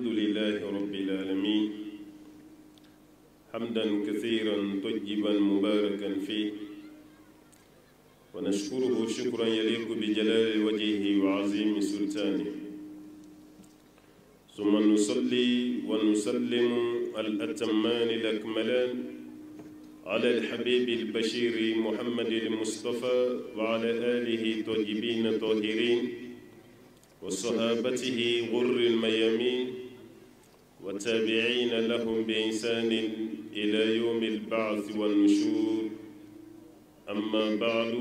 الحمد لله رب العالمين حمدا كثيرا طيبا مباركا فيه ونشكره شكرا يليق بجلال وجهه وعظيم سلطانه ثم نصلي ونسلم الأتمان الأكملان على الحبيب البشير محمد المصطفى وعلى آله طيبين طاهرين وصحابته غر الميامين والتابعين لهم بإحسان إلى يوم البعث والنشور أما بعد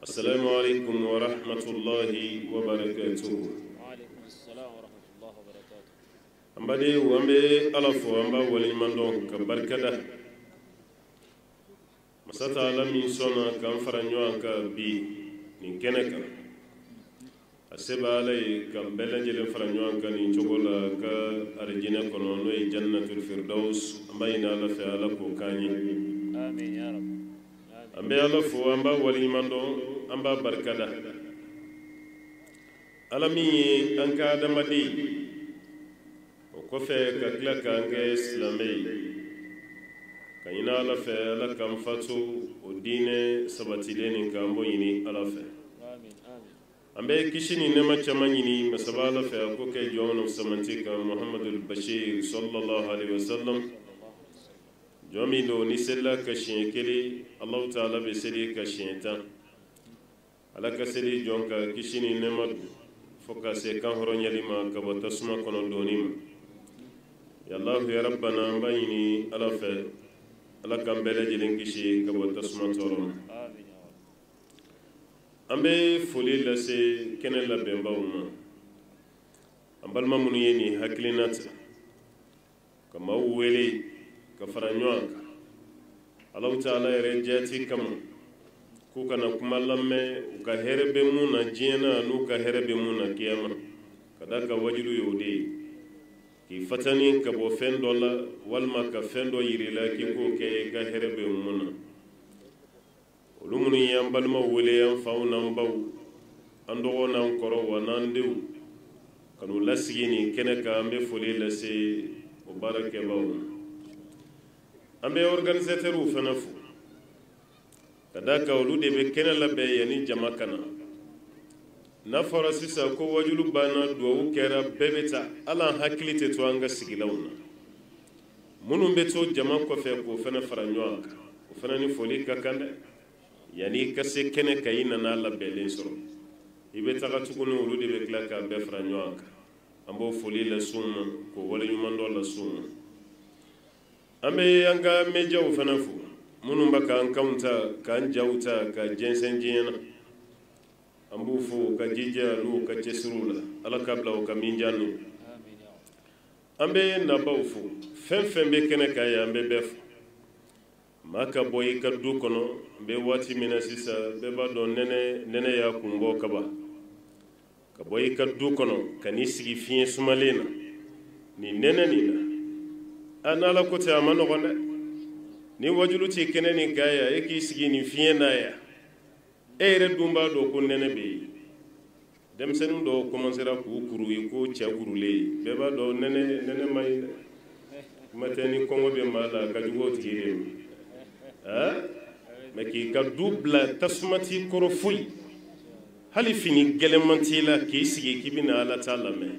السلام عليكم ورحمة الله وبركاته. وعليكم السلام ورحمة الله وبركاته. أمبادي وأمبي ألفو أمبا وليماندون كبركة مساتا لمن سونا كنفرنيوان كبي نكنك aseba alay ka belajele faranyoan kan inchogola ka arjina kono no e jannatul firdaus ambayna la fa ala ko kanyi آمين يا رب. ambe ala fo amba wali mando amba barkada alami anka damadi o ko fe ka kla ka nge islamai kanyina ala fa ala kam fatu o dine sabatileni kambo yini ala fa آمين آمين. ambe kishini nema chamanyini masabala fa ko ke jono samantika muhammadul bashir sallallahu alaihi wasallam jomi do ni sella ka shinkeli allah taala be seli ka shinta ala ka seli jonka kishini nema foka se kan horonyali ma ka bota suma kono donima ya allah ya rabbana bayni ala fa ala kan bele jilin kishi ka bota suma toron آمين يا رب. ambe foli lase kene labɛnbaw ma an balima minnu ye nin hakilina ta ka maaw wele ka fara ɲɔgɔn kan alahu taala yɛrɛ jati kama k'u kana kuma lamɛn u ka hɛrɛ bɛ mun na diɲɛ na n'u ka hɛrɛ bɛ mun na kiyama ka da ka wajilu y'o de ye k'i fatani ka bɔ fɛn dɔ la walima ka fɛn dɔ yiri la k'i k'o kɛ i ka hɛrɛ bɛ mun na olu minnu ye an balimaw wele an faw n'an baw an dɔgɔ n'an kɔrɔ wa n'an denw ka n'u lasigi nin kɛnɛ kan an bɛ foli lase o baarakɛbaw ma an bɛ organisatɛriw fana fo ka da kan olu de bɛ kɛnɛ labɛn yanni jama ka na n'a fɔra sisan ko wajulu banna duwawu kɛra bɛɛ bɛ taa hali an hakili tɛ to an ka sigilaw na minnu bɛ to jama kɔfɛ k'o fana fara ɲɔgɔn kan o fana ni foli ka kan dɛ yanni ka se kɛnɛ ka i nana labɛnlen sɔrɔ i bɛ taga tuguni olu de bɛ tila k'a bɛɛ fara ɲɔgɔn kan an b'o foli lase u ma k'o waleɲuman dɔ lase u ma an bɛ an ka mɛdiyaw fana fo minnu bɛ k'an kanw ta k'an jaw ta ka jɛnsɛn diɲɛ na an b'u fo ka jija n'u ka cɛsiriw la ala k'a bila u ka min diya n'u آمين يا رب. an bɛ nabaw fo fɛn fɛn bɛ kɛnɛ kan yan an bɛ bɛɛ fo maa ka bɔ i ka du kɔnɔ n bɛ waati min na sisan bɛɛ b'a dɔn nɛnɛ y'a kun bɔ kaba ka bɔ i ka du kɔnɔ ka n'i sigi fiɲɛ sumalen na nin nɛnɛ nin na a n'ala ko tɛ a ma nɔgɔn dɛ ni wajulu t'i kɛnɛ nin kan yan e k'i sigi nin fiɲɛ na yan e yɛrɛ dun b'a dɔn ko nɛnɛ bɛ yen denmisɛnnin dɔw commencera k'u kuru i ko cɛ kurulen bɛɛ b'a dɔn nɛnɛ ma ɲi dɛ kuma tɛ ni kɔngɔ bɛ maa la ka jugu o tigi de ma mɛ k'i ka du bila tasuma t'i kɔrɔ foyi hali fini gɛlɛman t'i la k'i sigi k'i bɛna ala ta lamɛn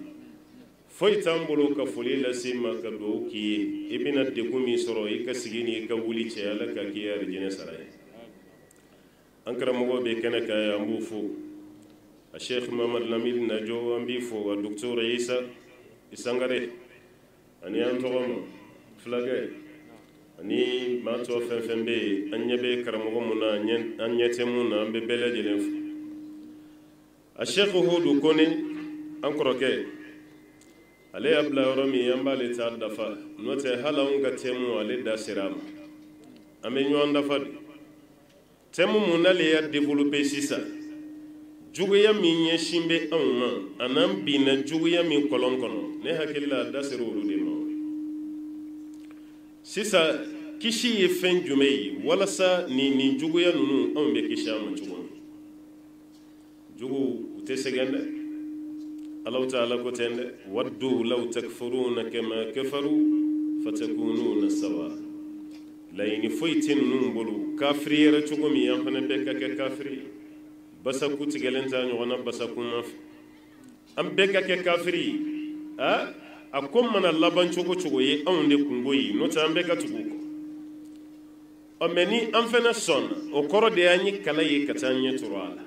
foyi t'an bolo ka foli lase ma ka dugawu k'i ye i bɛna degun min sɔrɔ i ka sigi ni i ka wuli cɛ ala ka k'i ye arijinɛ sara ye an karamɔgɔ bɛ kɛnɛ kan yan an b'u fo a sheikh mamadu lamidi najo an b'i fo a docteur isa isangare ani an tɔgɔma fulakɛ ani maa tɔ fɛn fɛn bɛ yen an ɲɛ bɛ karamɔgɔ mun na an ɲɛ tɛ mun na an bɛ bɛɛ lajɛlen fo a sheikh hudu kone an kɔrɔkɛ ale y'a bila yɔrɔ min an b'ale ta dafa n'o tɛ hali anw ka tɛmu ale da sera a ma an bɛ ɲɔgɔn dafa de tɛmu mun n'ale y'a développé sisan juguya min ɲɛsin bɛ anw ma a n'an binna juguya min kɔlɔn kɔnɔ ne hakili la a da sera olu de ma sisan kisi ye fɛn jumɛn ye walasa nin juguya ninnu anw bɛ kisi a ma cogo min jugu u tɛ sɛgɛn dɛ الله تعالى كتند ودوا لو تكفرون كما كفروا فتكونون سواء لا ينفيتن نمبلو كافري رتشكم يامفن بك كافري بسكو تجلنتا نوانا بسكو ماف أم بك كافري أكم من اللبان شكو شكو أون دي كونغوي نوتا أم بك تبوكو أمني أنفنا صن وكرو دياني كلاي كتاني ترالا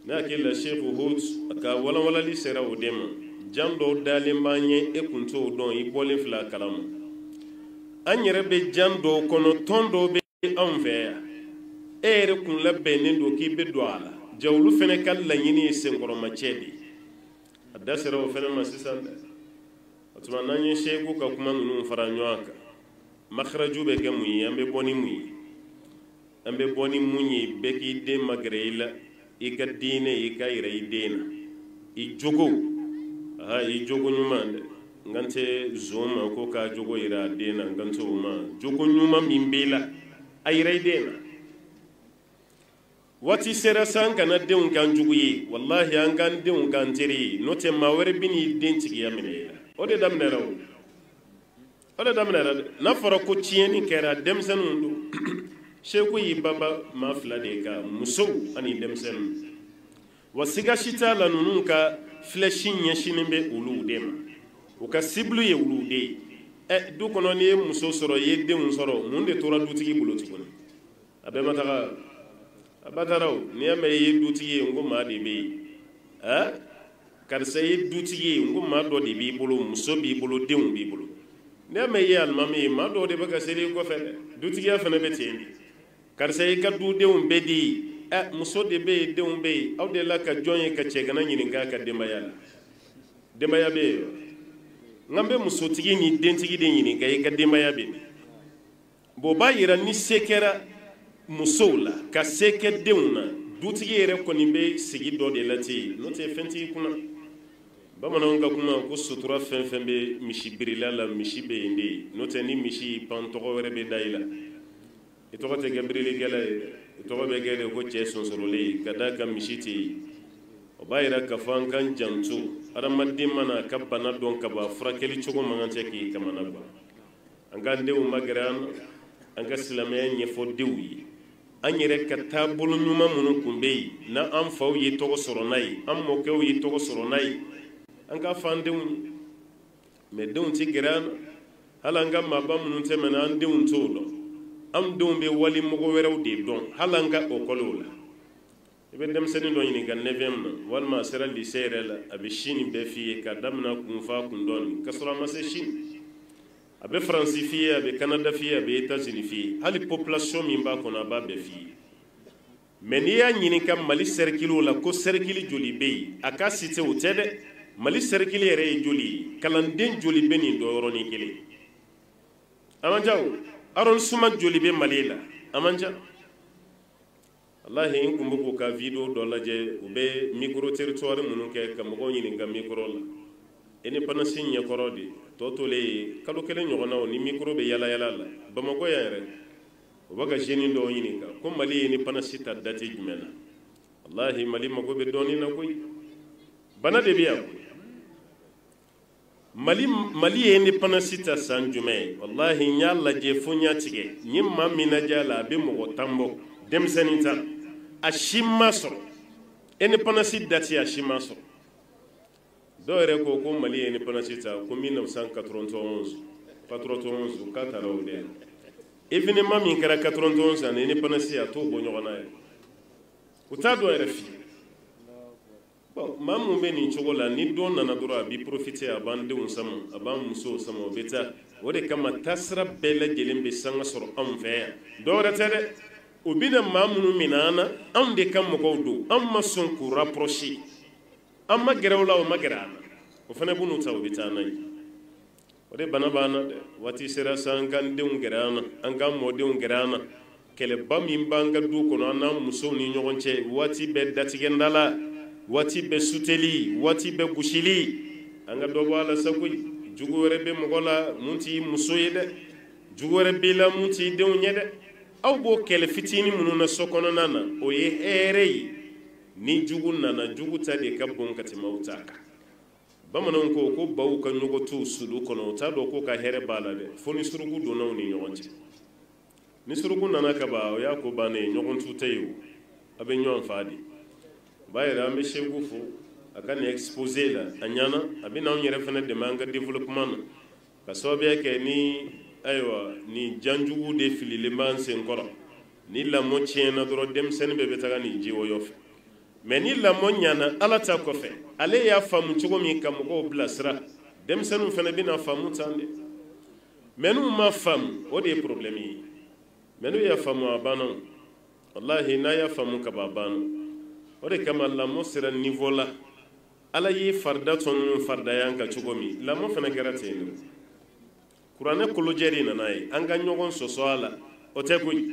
ناكل الشيخ هود أكا ولا لي سيرا وديما جامدو داليمباني إكونتو دون يبولي فلا كلام أن يربي جامدو كونو توندو بي أنفيا إيري كون لبينين كي بدوالا جاولو فنكال لنيني سنكرو مچيدي أدا سيرا وفنا مسيسان أتمنى شيخو كاكمان نون فرانيواكا مخرجو بك موي أمبي بوني موي أمبي بوني موي بكي دي مغريلا إيكا ديني إيكا إيري دينا إيجوغو إيجوغو نمان ngante zoma ko ka jogo ira dena nganto ma jogo nyuma mimbela ayrai dena wati sera sanka na deun kan juguyi wallahi an kan deun kan tiri note mawere bini denti ya menela ode damnera na fara ko tieni kera demsen ndu sheku yi baba mafla de ka muso ani demsen wasiga shita la nunka fleshin yashinimbe ulu dem uka siblu ye wulude du kono ni muso soro ye de mun soro mun de tora dutigi bulo tikoni abe mataka abataraw ni ame ye dutigi ngo ma de be karsa ye dutigi ngo ma do de bi bulo muso bi bulo de mun bi bulo ni ame ye almami ma do de baka seri ko fe dutigi ya fana be tendi karsa ye ka du de mun be di muso de be de mun be aw de la ka jonye ka chegana nyini ga ka demaya be ngambe musotigi ni dentigi de nyini ga ka demaya be bo ba yira ni sekera musola ka seke deuna dutigi yere ko ni be sigi do de lati no te fenti kuna ba manon ga kuma ko sutura fen be mishi birila la mishi be indi no te ni mishi pantogo were be daila ito ko te gabriel gela ito ko be gele ko cheson sorole kada ka mishi ti o ba yira ka fan kan jantu aramadin mana ka bana don ka ba furakeli cogo mangante ki kamana ba an ga ndewu magaran an ga silamaya nyefo dewi an yere ka tabulu nyuma munu kumbe na an faw yi togo soronai an mokew yi togo soronai an ga fan dewu me dewu ti giran halanga maba munu temena an dewu tolo am dewu be wali mogo werew de don halanga okolola ibe dem seni do yini gan nevem walma sera lycée la abe chine be fiye ka damna kun fa kun don kasra ma se chine abe france fiye abe canada fiye abe états-unis fiye hali population min ba kona ba be fiye men ya nyini kam mali cercle la ko cercle joli be aka cité o tede mali cercle yere joli kalanden joli be ni do roni kele amanjaw aron suma joli be malila amanja wallahi in kumbu ko ka video do laje ube micro territoire munu ke kam go nyini ngam micro la eni pana signe korodi to le kalo kele nyogona ni micro be yala la bama go yare waga jeni do nyini ka ko mali ni pana sita dati jumena wallahi mali mago be doni na koy bana de biya mali ni pana sita san jume wallahi nyalla je funya tige nyimma minajala be mo tambo dem senita ashimaso eni panasi dati ashimaso do ere ko mali eni panasi ta ko 1991 kataro de evenement min kara 91 ane eni panasi a to bo nyogona e utado ere fi bon mamu be ni chogola ni do nana dura bi profiter abande un sam abam muso samo beta wode kama tasra bele gelembe sanga soro anfe do retere ubina mamunu minana am de kam ko do am mason ku rapprocher am magrawla o magrana o fana bunu taw bitana ode bana de wati sera sangan de ungerana angam mode ungerana kele bam imbanga du kono anam muso ni nyogonche wati be datigendala wati be suteli wati be gushili anga do wala sakuy jugore be mogola munti muso yede jugore be la munti de unyede aw bo kele fitini mununa sokono nana o ye herey ni jugu nana jugu ta de ka bon ka tɛmɛ o ta kan bamananw ko baw ka ɲɔgɔn to sulu kɔnɔ o t'a dɔn ko ka hɛrɛ b'a la dɛ fo ni suruku donna u ni ɲɔgɔn cɛ ni suruku nana ka ban o y'a ko bannen ye ɲɔgɔn tu tɛ ye o a bɛ ɲɔgɔn faa de b'a yɛrɛ an bɛ seku fo a ka nin exposé la a ɲana a bɛ n'anw yɛrɛ fana dɛmɛ an ka développement na ka sababuya kɛ ni ayiwa ni janjugu de fililen b'an sen kɔrɔ ni lamɔ tiɲɛna dɔrɔn denmisɛnnin bɛɛ bɛ taga nin ji wɔyɔ fɛ mais ni lamɔ ɲana ala ta kɔfɛ ale y'a faamu cogo min ka mɔgɔw bilasira denmisɛnninw fana bɛna faamu tan de mais n'u ma faamu o de ye problème ye mais n'u y'a faamu a banna wallahi n'a y'a faamu ka ban a banna o de kama lamɔ sera niveau la ala ye farida tɔ ninnu faridaya an kan cogo min lamɔ fana kɛra ten de kuranɛ kolojɛri nana ye an ka ɲɔgɔn sɔsɔ a la o tɛ koyi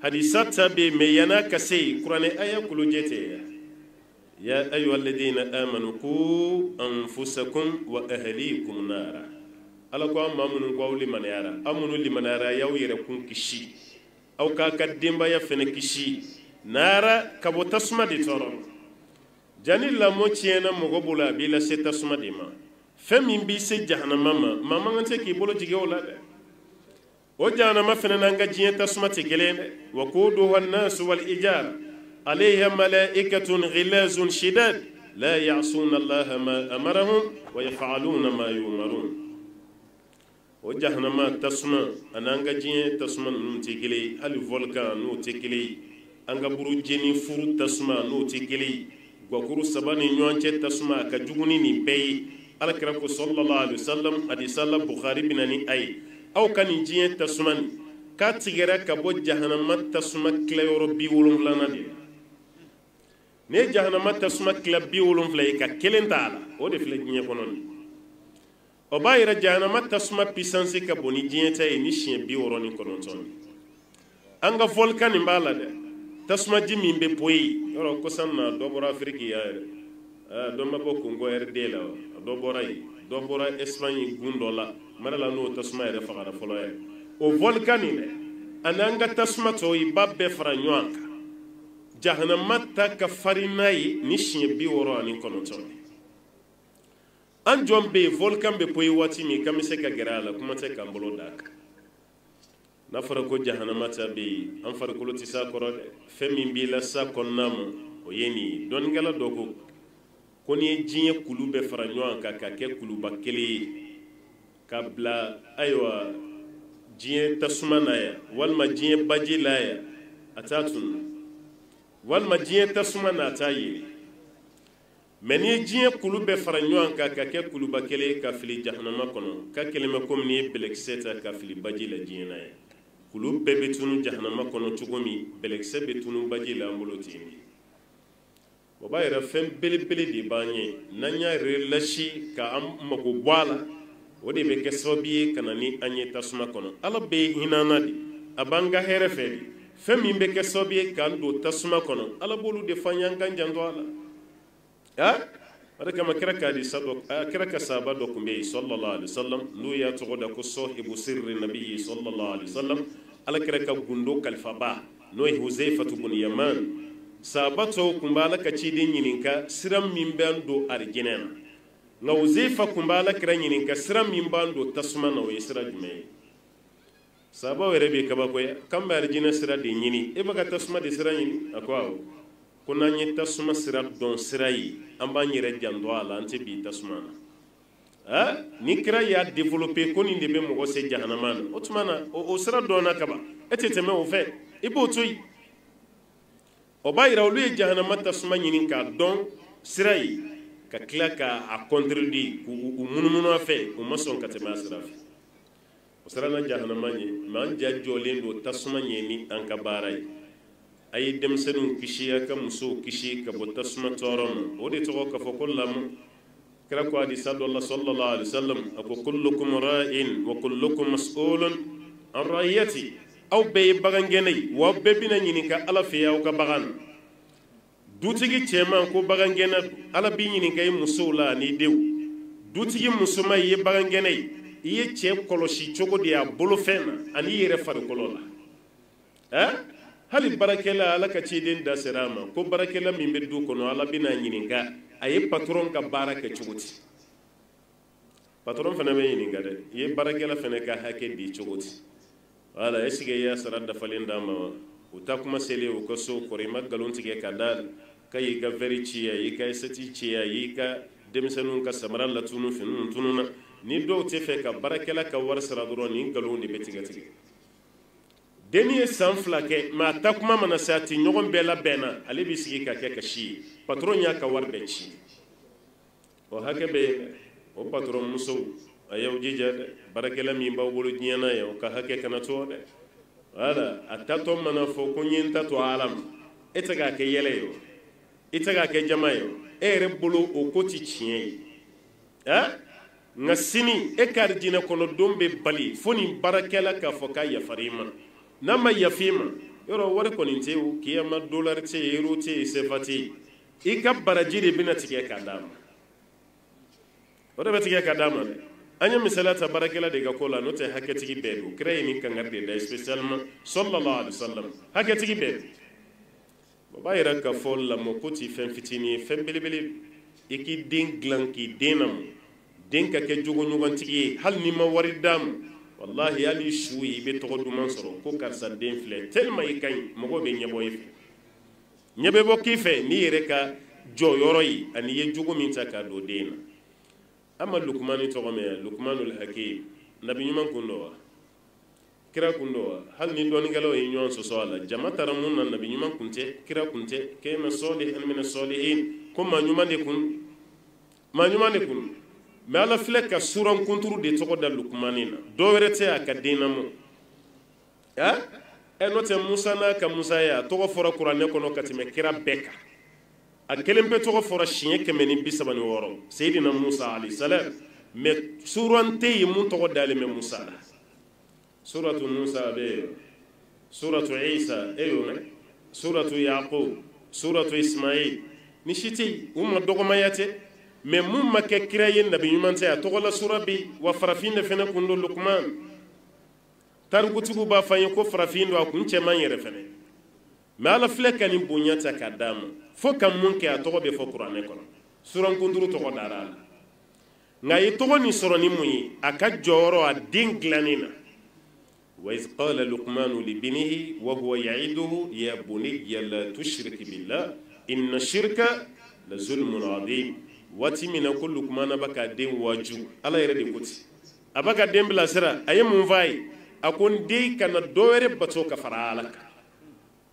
hadisa ta bɛ yen mais yan'a ka se yen kuranɛ aya kolojɛ tɛ yan ya ayyuha alladhina amanu qu anfusakum wa ahlikum nara ala ko an maa minnu ko aw limaniyara aw minnu limaniyara y'aw yɛrɛ kun kisi aw k'a ka denbaya fana kisi nara ka bɔ tasuma de tɔɔrɔ jani lamɔ tiɲɛna mɔgɔ bolo a b'i lase tasuma de ma fɛn min b'i se jahanama ma maa man kan tɛ k'i bolo jigin o la dɛ o jahanama fana n'an ka diɲɛ tasuma tɛ kelen dɛ wa quduha an-nasu wal ijara عليها ملائكة غلاظ شداد لا يعصون الله ما أمرهم ويفعلون ما يؤمرون وجهنم تسمى أنانغا جين تسمى نوتيكلي هل فولكان نوتيكلي أنغا بروجيني فرو تسمى نوتيكلي غوكرو سباني نيوانچه تسمى كجوغني ني بي على كركو صلى الله عليه وسلم حديث الله بخاري بناني أي أو كان جين تسمى كاتيغرا كبو جهنم تسمى كليورو بيولون لانادي ne jahannama tasuma kila 70 ka kelen ta la o de filɛ diɲɛ kɔnɔ ni o b'a yira jahannama tasuma puissance ka bon ni diɲɛ ta ye ni siɲɛ 69 an ka volcan nin b'a la dɛ tasuma ji min bɛ poyi yɔrɔ kosan na dɔ bɔra afiriki ya yɛrɛ dɔ ma bɔ kongo RD la dɔ bɔra yen dɔ bɔra Espagne gun dɔ la mara la n'o tasuma yɛrɛ fagara fɔlɔ yɛrɛ o volcan nin dɛ ani an ka tasuma tɔw i b'a bɛɛ fara ɲɔgɔn kan jahannama ta ka farin n'a ye ni siɲɛ 69 an jɔn bɛ yen volcan bɛ poyi waati min kan bɛ se ka gɛrɛ a la kuma tɛ k'an bolo d'a kan n'a fɔra ko jahannama ta bɛ yen an farikolo tɛ s'a kɔrɔ dɛ fɛn min b'i la sa kɔnɔna ma o ye nin ye dɔnnikɛla dɔ ko n'i ye diɲɛ kulu bɛɛ fara ɲɔgɔn kan ka kɛ kuluba kelen ye ka bila ayiwa diɲɛ tasuma na yan walima diɲɛ baji la yan a t'a tunu walima diɲɛ tasuma n'a t'a ye mɛ n'i ye diɲɛ kulu bɛɛ fara ɲɔgɔn kan ka kɛ kuluba kelen ka fili jahannama kɔnɔ ka kelen bɛ komi n'i ye bɛlɛkisɛ ta ka fili baji la diɲɛ na yan kulu bɛɛ bɛ tunu jahannama kɔnɔ cogo min bɛlɛkisɛ bɛ tunu baji la an bolo ten de o b'a yɛrɛ fɛn belebele de b'an ye n'an y'a relâché ka an mago bɔ a la o de bɛ kɛ sababu ye ka na ni an ye tasuma kɔnɔ ala bɛ hinana de a b'an ka hɛrɛ fɛ de fɛn min bɛ kɛ sababu ye k'an don tasuma kɔnɔ ala b'olu de f'an ye an k'an janto a la o de kama kira ka sahaba dɔ tun bɛ yen sallallahu alaihi wasallam n'u y'a tɔgɔ da ko sahibu sirri nabiyyi sallallahu alaihi wasallam ala kira ka gundo kalifaba n'o ye Huzaifatu bun Yaman sahaba tɔw tun b'a la ka ciden ɲininka sira min b'an don arijinɛ na nka Huzaifa tun b'a la kira ɲininka sira min b'an don tasuma na o ye sira jumɛn ye sahabaw yɛrɛ bɛ kabakoya k'an bɛ arijinɛ sira de ɲini e bɛ ka tasuma de sira ɲini a ko awɔ ko n'an ye tasuma sira dɔn sira ye an b'an yɛrɛ janto a la an tɛ bi tasuma na ni kira y'a développé ko nin de bɛ mɔgɔ se jahanama na o tuma na o sira dɔnna kaban e tɛ tɛmɛ o fɛ i b'o to yen o b'a yira olu ye jahanama tasuma ɲini k'a dɔn sira ye ka tila k'a contredire k'u munumunu a fɛ u ma sɔn ka tɛmɛ a sira fɛ o sira na jahanama ɲɛ mɛ an ja jɔlen don tasuma ɲɛ ni an ka baara ye a ye denmisɛnninw kisi a ka musow kisi ka bɔ tasuma tɔɔrɔ ma o de tɔgɔ ka fɔ ko lamɔ kira ko hadisa dɔ la sallallahu alaihi wasallam a ko kullukum ra'in wa kullukum mas'ulun an ra'iyati aw bɛɛ ye bagangɛnɛ ye wa aw bɛɛ bɛna ɲininka ala fɛ aw ka bagan na dutigi cɛman ko bagangɛnɛ don ala b'i ɲininka i musow la ani denw dutigi musoman i ye bagangɛnɛ ye i ye cɛ kɔlɔsi cogo di a bolofɛn na ani i yɛrɛ farikolo la hali barakɛla ala ka ciden da sera a ma ko barakɛla min bɛ du kɔnɔ ala bɛna ɲininka a ye patron ka baara kɛ cogo di patron fana bɛ ɲininka dɛ i ye barakɛla fana ka hakɛ di cogo di wala est ce que i y'a sara dafalen d'a ma wa o ta kuma selen o ka so kɔrɔ i ma nkalon tigɛ ka da ka y'i ka vɛri ci a y'i ka eseti ci a y'i ka denmisɛnninw ka samara latunu finiw tununa ni dɔw tɛ fɛ ka baarakɛla ka wari sara dɔrɔn ni nkalon de bɛ tigɛ tigɛ denni ye san 2 kɛ mɛ a ta kuma mana se a ti ɲɔgɔn bɛɛ labɛnna ale b'i sigi ka kɛ kasi ye patron y'a ka wari bɛɛ ci o hakɛ bɛ o patron musow a y'aw jija dɛ baarakɛla min b'aw bolo diɲɛ na yan o ka hakɛ kana to dɛ wala a tatɔ mana fɔ ko n ye n ta to ala ma e tɛ k'a kɛ yɛlɛ ye o i tɛ k'a kɛ jama ye o e yɛrɛ bolo o ko ti tiɲɛ ye nka sini e ka diinɛ kɔnɔ don bɛ bali fo nin baarakɛla k'a fɔ k'a yafara i ma n'a ma yafa i ma yɔrɔ wari kɔni tɛ yen kiyama dolari tɛ yen euro tɛ yen sefa tɛ yen i ka baraji de bɛna tigɛ k'a d'a ma o de bɛ tigɛ k'a d'a ma dɛ an ye misaliya ta baarakɛla de ka ko la n'o tɛ hakɛtigi bɛɛ don kira ye nin kangari de da spécialement sallallahu alaihi wasallam hakɛtigi bɛɛ don o b'a yira k'a fɔ lamɔ ko ti fɛn fitinin ye fɛn belebele i k'i den dilan k'i den lamɔ den ka kɛ jogoɲɔgɔntigi ye hali n'i ma wari d'a ma wallahi hali su ye i bɛ tɔgɔ duman sɔrɔ ko karisa den filɛ tellement i ka ɲi mɔgɔw bɛ ɲɛbɔ i fɛ ɲɛ bɛ bɔ k'i fɛ n'i yɛrɛ ka jɔyɔrɔ ye ani i ye jogo min ta k'a don den na ama lukumani tɔgɔ mɛn lukumanul hakim nabi ɲuman kun dɔ wa kira kun dɔ wa hali ni dɔɔnikɛlaw ye ɲɔgɔn sɔsɔ a la jama taara mun na nabi ɲuman kun tɛ kira kun tɛ kɛmɛ sɔlihin mina sɔlihin ko maa ɲuman de kun mɛ ala filɛ ka suran kunturu de tɔgɔ da lukumani na dɔ wɛrɛ tɛ a ka den lamɔ n'o tɛ musa n'a ka musaya a tɔgɔ fɔra kuranɛ kɔnɔ ka tɛmɛ kira bɛɛ kan a kelen bɛ tɔgɔ fɔra siɲɛ 136 seyidina musa alayhi salam mɛ suran tɛ yen mun tɔgɔ dalen bɛ musa la suratu musa bɛ yen suratu isa suratu yaqub suratu ismail ni si tɛ yen u ma dɔgɔmaya tɛ mɛ mun ma kɛ kira ye nabi ɲuman tɛ a tɔgɔ la sura bi wa farafin de fɛnɛ kun don lukuman tarikutigiw b'a fɔ an ye ko farafin don a kun cɛman yɛrɛ fɛnɛ mɛ ala filɛ ka nin bonya ta k'a d'a ma fo ka mun kɛ a tɔgɔ bɛ fɔ kuranɛ kɔnɔ suran kunturu tɔgɔ dara a la nka a ye tɔgɔ nin sɔrɔ ni mun ye a ka jɔyɔrɔ a den dilannen na wa iz qala luqmanu libnihi wa huwa ya'iduhu ya bunayya la tushrik billah inna shirka la zulmun adhim waati min na ko lukumana bɛ ka den waju ala yɛrɛ de ko ten a bɛ ka den bilasira a ye mun f'a ye a ko n den kana dɔwɛrɛ bato ka fara ala kan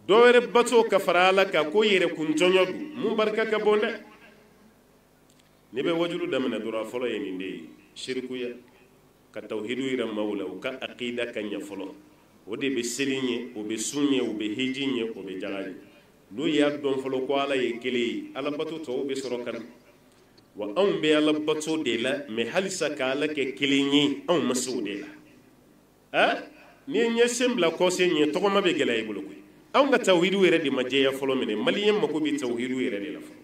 dɔwɛrɛ bato ka fara ala kan ko yɛrɛ kuntɔɲɔ don mun barika ka bon dɛ ne bɛ wajulu daminɛ dɔrɔn a fɔlɔ ye nin de ye shirikuya ka tawhidu yira maaw la u ka aqida ka ɲɛ fɔlɔ o de bɛ seli ɲɛ o bɛ sun ɲɛ o bɛ hiji ɲɛ o bɛ jaga ɲɛ n'u y'a dɔn fɔlɔ ko ala ye kelen ye ala bato tɔw bɛ sɔrɔ ka na wa anw bɛ ala bato de la mɛ halisa ka ala kɛ kelen ye anw ma se o de la n'i ye ɲɛsen bila kɔsen ɲɛ tɔgɔma bɛ gɛlɛya i bolo koyi anw ka tawhidu yɛrɛ de ma jɛya fɔlɔ minɛ maliyɛn mako bɛ tawhidu yɛrɛ de la fɔlɔ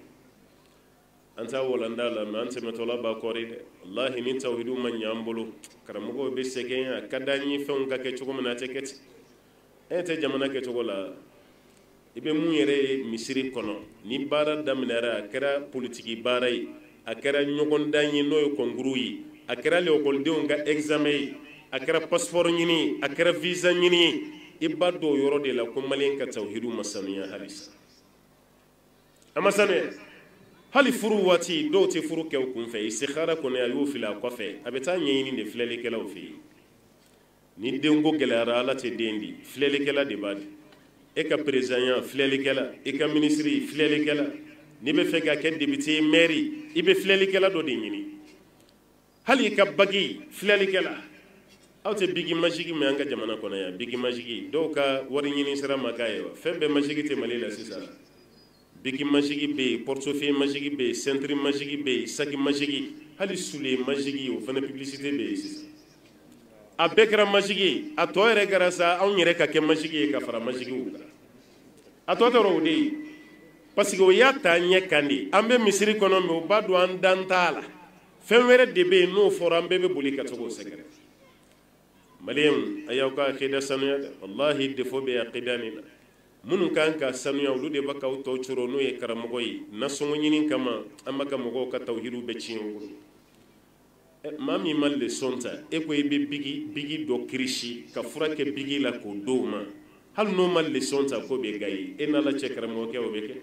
an t'a walanda la mɛ an tɛmɛtɔla b'a kɔri dɛ wallahi ni tawhidu ma ɲɛ an bolo karamɔgɔw bɛ sɛgɛn a ka d'an ye fɛnw ka kɛ cogo min na a tɛ kɛ ten e tɛ jamana kɛcogo la i bɛ mun yɛrɛ ye misiri kɔnɔ ni baara daminɛra a kɛra politiki baara ye a kɛra ɲɔgɔndan ye n'o ye kɔnkuru ye a kɛra ekɔlidenw ka examen ye a kɛra passeport ɲini ye a kɛra visa ɲini ye i b'a dɔn o yɔrɔ de la ko maliyɛn ka tawhidu ma sanuya halisa a ma sanuya hali furu waati dɔw tɛ furu kɛ u kun fɛ istikhara kɔni a y'o fili a kɔfɛ a bɛ taa ɲɛɲini de filɛlikɛlaw fɛ yen ni denko gɛlɛyara ala tɛ den di filɛlikɛla de b'a di e ka perezanya filɛlikɛla e ka minisiri filɛlikɛla n'i bɛ fɛ ka kɛ député maire i bɛ filɛlikɛla dɔ de ɲini hali i ka bagi filɛlikɛla aw tɛ bigi majigi mɛn an ka jamana kɔnɔ yan bigi majigi dɔw ka wari ɲini sira ma k'a ye wa fɛn bɛɛ majigi tɛ mali la sisan bigi majigi bɛ yen portefeuille majigi bɛ yen ceinture majigi bɛ yen saki majigi hali sule majigi o fana publicité bɛ yen sisan a bɛɛ kɛra majigi ye a tɔ yɛrɛ kɛra sa anw yɛrɛ ka kɛ majigi ye ka fara majigiw kan a tɔ tɔra o de ye parce que o y'a ta ɲɛ kan de an bɛ misiri kɔnɔ mɛ o b'a dɔn an dan t'a la fɛn wɛrɛ de bɛ yen n'o fɔra an bɛɛ bɛ boli ka to k'o sɛgɛrɛ maliyɛnw a y'aw ka akida sanuya dɛ wallahi défaut bɛ akida nin na minnu kan ka sanuya olu de b'a k'aw tɔw coro n'o ye karamɔgɔ ye nasɔngɔ ɲini kama an b'a ka mɔgɔw ka tawhidu bɛ tiɲɛ u bolo maa min ma leçon ta e ko i bɛ bigi dɔ kirisi ka fura kɛ bigi la k'o d'o ma hali n'o ma leçon ta ko bɛ ga ye e n'ala cɛ karamɔgɔkɛ o bɛ kɛ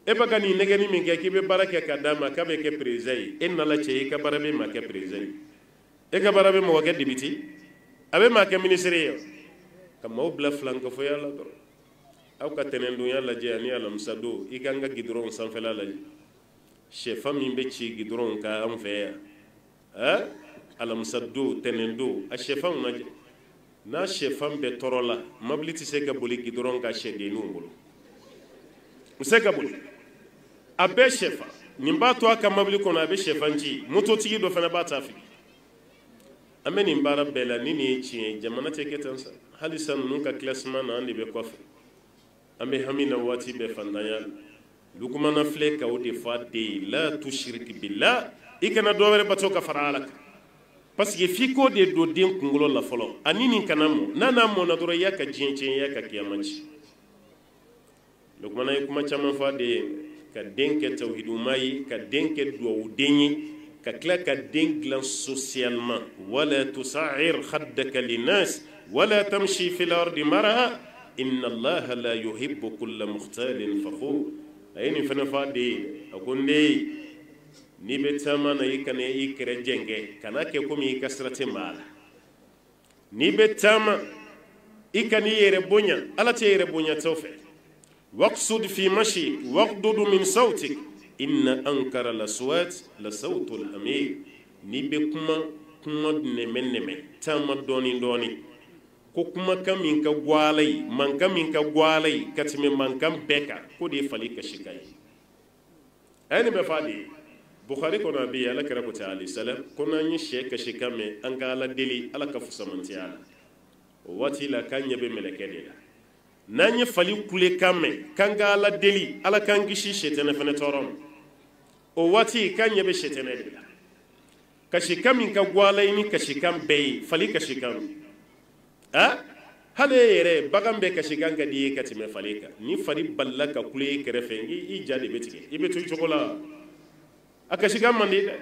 e bɛ ka nin nɛgɛni min kɛ k'i bɛ baara kɛ ka d'a ma k'a bɛ kɛ président ye e n'ala cɛ i ka baara bɛ maa kɛ président ye e ka baara bɛ mɔgɔ kɛ député a bɛ maa kɛ ministre ye ka maaw bila filankɛfɔya la dɔrɔn aw ka tɛnɛndonya lajɛ ani alamisa don i kan ka gidɔrɔn sanfɛla lajɛ sɛfan min bɛ ci gidɔrɔn kan an fɛ yan alamisa don tɛnɛn don a sɛfanw lajɛ n'a sɛfan bɛɛ tɔɔrɔ la mobili tɛ se ka boli gidɔrɔn ka sɛdenninw bolo u se ka boli a bɛɛ sɛfan nin b'a to a ka mobili kɔnɔ a bɛ sɛfan ci mototigi dɔ fana b'a ta fili an bɛ nin baara bɛɛ la ni nin ye tiɲɛ ye jamana tɛ kɛ tan sa hali sa ninnu ka classement na an de bɛ kɔfɛ an bɛ hami na waati bɛɛ fantanya la lukumana filɛ ka o de fɔ a den ye la tushiriki billah i kana dɔ wɛrɛ bato ka fara ala kan parce que f'i k'o de don den kunkolo la fɔlɔ ani nin kana mɔ n'a mɔna dɔrɔn i y'a ka diɲɛ tiɲɛ i y'a ka kiyama ci lukumana ye kuma caman fɔ a den ye ka den kɛ tawhiduma ye ka den kɛ duwawuden ye ka tila ka den dilan socialement wala tusa'ir khaddaka linnas wala tamshi fil ardi maraha inna allaha la yuhibbu kulla mukhtalin fakhur ayi nin fana fɔ a den ye a ko n den n'i bɛ taama na i kana i kɛrɛ jɛngɛ kana kɛ komi i ka sira tɛ maa la n'i bɛ taama i kana i yɛrɛ bonya ala tɛ yɛrɛ bonya t'aw fɛ waqsud fi mashi waqdud min sawtik inna ankara laswat la sawtul hamir n'i bɛ kuma nɛmɛ taama dɔɔni dɔɔni ko kumakan min ka gwala yi mankan min ka gwala yi ka tɛmɛ mankan bɛɛ kan ko de ye fali kasi kan ye a ye nin bɛɛ fɔ a de ye bukhari kɔnɔ a bɛ yen ala kɛra ko tɛ alayhi salam ko n'an ye sɛ kasi kan mɛn an ka ala deli ala ka fusamantiya la o waati la k'an ɲɛ bɛ mɛlɛkɛ de la n'an ye fali kule kan mɛn k'an ka ala deli ala k'an kisi sɛtɛnɛ fana tɔɔrɔ ma o waati k'an ɲɛ bɛ sɛtɛnɛ de la kasi kan min ka gwala yi ni kasi kan bɛɛ ye fali kasi kan hali e yɛrɛ bagan bɛɛ kasi kan ka di ye ka tɛmɛ fali kan ni fali balila ka kule i kɛrɛfɛ i ja de bɛ tigɛ i bɛ to i cogo la a kasi kan man di dɛ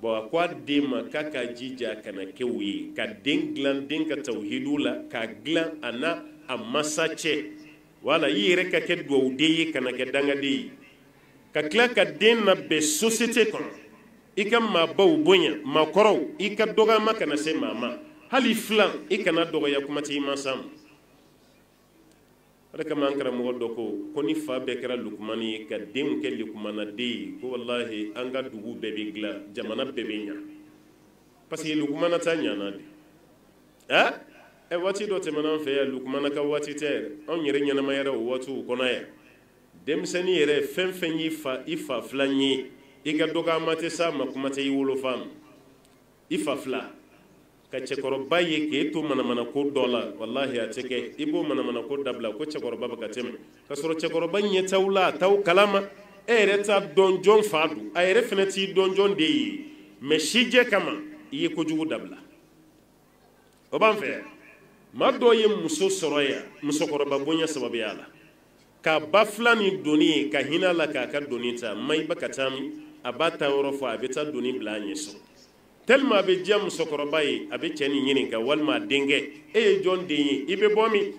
bon a ko a den ma k'a ka jija kana kɛ o ye ka den dilan den ka tawhidu la k'a dilan a n'a a masa cɛ wala i yɛrɛ ka kɛ duwawuden ye kana kɛ dangaden ye ka tila ka den labɛn société kɔnɔ i ka maabaw bonya maakɔrɔw i ka dɔgɔyama kana se maa ma hali filan i kana dɔgɔya kuma tɛ i mansa ma o de kama an karamɔgɔ dɔ ko ni fa bɛɛ kɛra lukumani ye ka denw kɛ lukumanaden ye ko walahi an ka dugu bɛɛ bɛ dilan jamana bɛɛ bɛ ɲa parce que lukumana ta ɲana de waati dɔ tɛmɛna an fɛ yan lukumana ka waati tɛ yɛrɛ anw yɛrɛ ɲɛnamayara o waatiw kɔnɔ yan denmisɛnnin yɛrɛ fɛn fɛn y'i fa filan ye i ka dɔgɔyama tɛ s'a ma kuma tɛ i wolofa ma i fa fila ka cɛkɔrɔba ye k'e to manamana ko dɔ la wallahi a tɛ kɛ i b'o manamana ko dabila ko cɛkɔrɔba bɛ ka tɛmɛ ka sɔrɔ cɛkɔrɔba ɲɛ t'aw la a t'aw kalama e yɛrɛ t'a dɔn jɔn fa don a yɛrɛ fana t'i dɔn jɔn de ye mais sijɛ kama i ye kojugu dabila o b'an fɛ yan maa dɔw ye muso sɔrɔ yan musokɔrɔba bonya sababuya la k'a ba filan ni doni ye ka hinɛ a la k'a ka doni ta ma i ba ka taa min a b'a ta yɔrɔ fɔ a bɛ taa doni bila a ɲɛ sɔrɔ tellement a bɛ diya musokɔrɔba ye a bɛ cɛ nin ɲininka walima a denkɛ e ye jɔn den ye i bɛ bɔ min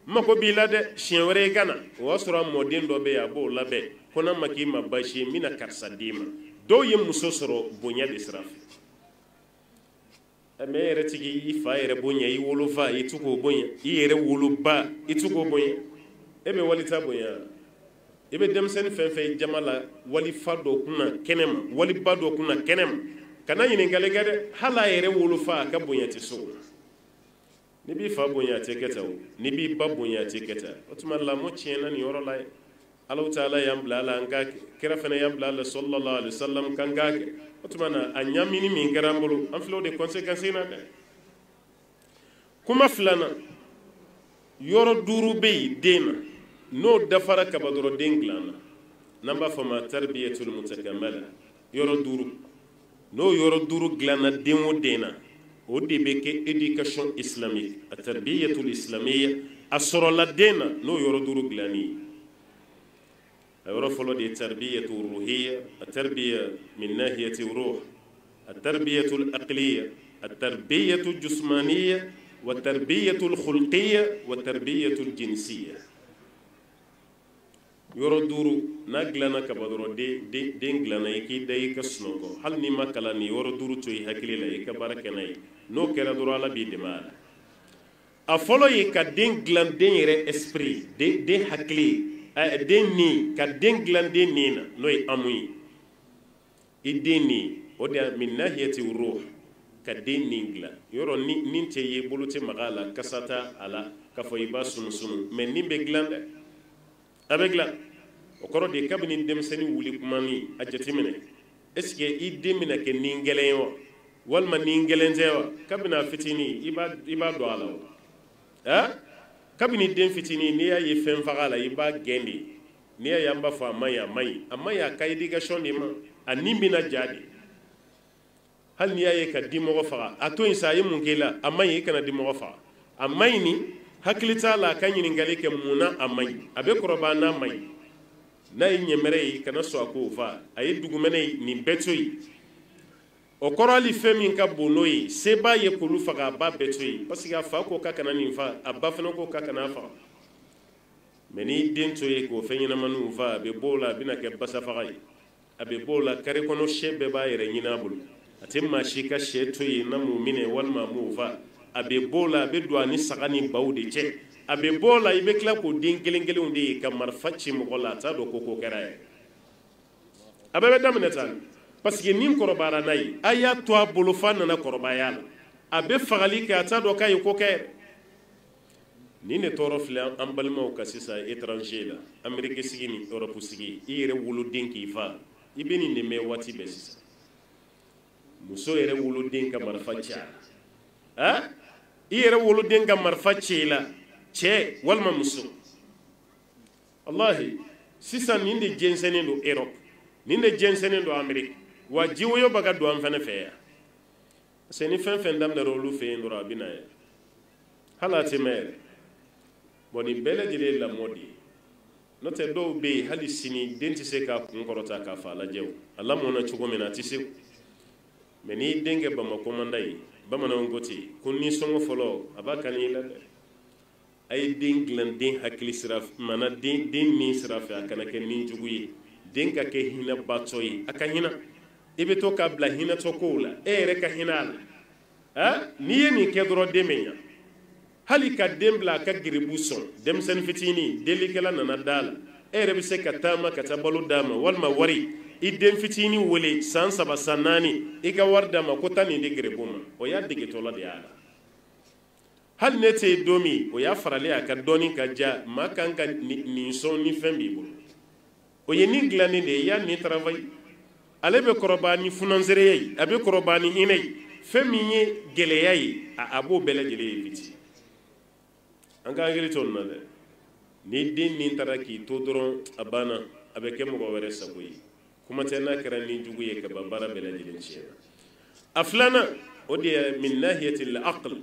mako b'i la dɛ siɲɛ wɛrɛ i ka na o y'a sɔrɔ a mɔden dɔ bɛ yen a b'o labɛn ko n'a ma k'i ma baasi ye n bɛna karisa d'i ma dɔw ye muso sɔrɔ bonya de sira fɛ mais e yɛrɛ tigi i fa yɛrɛ bonya i wolofa i t'u k'o bonya i yɛrɛ woloba i t'u k'o bonya e bɛ walita bonya i bɛ denmisɛnnin fɛn fɛn ye jama la walifa dɔ kunna kɛnɛ ma waliba dɔ kunna kɛnɛ ma kana ɲininkali kɛ dɛ hali a yɛrɛ wolofa a ka bonya tɛ so ni b'i fa bonya a tɛ kɛ tan o ni b'i ba bonya a tɛ kɛ tan o tuma lamɔ tiɲɛna nin yɔrɔ la ye Alahu Taala y'an bila a la an k'a kɛ kira fana y'an bila a la sallallahu alaihi wasallam k'an k'a kɛ o tuma na a ɲamini min kɛra an bolo an filɛ o de conséquence na dɛ kuma filanan yɔrɔ 5 bɛ yen den na n'o dafara kaba dɔrɔn den dilanna n'an b'a fɔ ma tarbiyatul mutakamala yɔrɔ 5 n'o yɔrɔ 5 dilanna den o den na o de bɛ kɛ éducation islamique a tarbiyatul islamiyya asoro la dena no yoro duru glani yoro folo de tarbiyatu ruhiyya at-tarbiya min nahiyati ruh at-tarbiyatu al-aqliyya at-tarbiyatu al-jismaniyya wat-tarbiyatu al-khulqiyya wat-tarbiyatu al-jinsiyya yoro duru na glana ka badoro de glana yiki dai ka snoko hal ni makala ni yoro duru to yi hakili la yika baraka nay no kera duru ala bi de mala a folo yi ka den glan den yere esprit de hakili den ni ka den glan den ni na no yi amui ideni oda min nahiyati ruh ka den ni glan yoro ni te yi buluti magala kasata ala ka fo iba sunu men ni be glan avec la o koro de kabini demseni wuli kumani a jatimine est ce que i demina ke ningelen wa walma ningelen zewa kabina fitini iba do ala ha kabini dem fitini ni ya ye fen fagala iba gendi ni ya yamba fa maya ka education ni ma animbina jadi hal ni ya ye ka dimo faga ato insa ye mun kela amay kana dimo faga amay ni hakilita la kan yin ngale ke muna amay abe koroba na may na nyemere kana so ko fa ay dugumene ni betoyi o korali femi ka bonoyi seba ye kulu faga ba betoyi parce que fa ko ka kana ni fa abba fana ko ka kana fa meni dento ye ko fenyina manu fa be bola bina ke basa faga abe bola kare kono shebe ba yere nyina bulu atemma shi ka shetoyi na mu'mine wal ma mu fa abe bola be do ani sagani bawde che abe bola ibe kla ko din kelen de kamar facci mo gola ta do ko kera abe be damne tan parce que nim korobara nay aya to abulu fan na korobaya abe fagali ka ta do kay ko kere ni ne toro fle ambalma o kasisa étranger la amerique sigini europe sigi ire wulu dinki fa ibeni ne me wati besisa muso ire wulu dinka mar facci ha ire wulu dinka mar facci la che walma muso wallahi sisan ninde jensene do Europe ninde jensene do Amerique wa jiwoyo baga do am fana feya seni fen dam na rolu fe ndora binaye halati mere boni bele jile la modi note do be hali sini denti se ka kunkorota ka fa la jew Allah mo na chugo mena tisi meni denge ba makomandai ba mana ngoti kunni songo folo abakani la ay den glan den hakili siraf mana den ni siraf akana ke nin juguyi den ka ke hina batoyi aka hina ibe to ka bla hina to kola re ka hina ha ni ni ke dro demenya hali ka dem bla ka giribu son dem sen fitini delikala nana dala re bi se ka tama ka tabalu dama walma wari idem fitini wole san saba sanani iga warda ma ko tani de giribuma o ya dige to la de ala hal ne te domi o ya farale aka doni ka ja ma kan ka ni so ni fembi bulu o ye ni glani de ya ni travail ale be korobani funanzere yi abe korobani inay femi ye gele yayi a abo bele gele yiti an ka ngeli ton na de ni din ni taraki to doron abana abe ke mo were saboyi kuma tana karan ni jugu ye ka babara bele gele ci aflana o de min nahiyati al-aql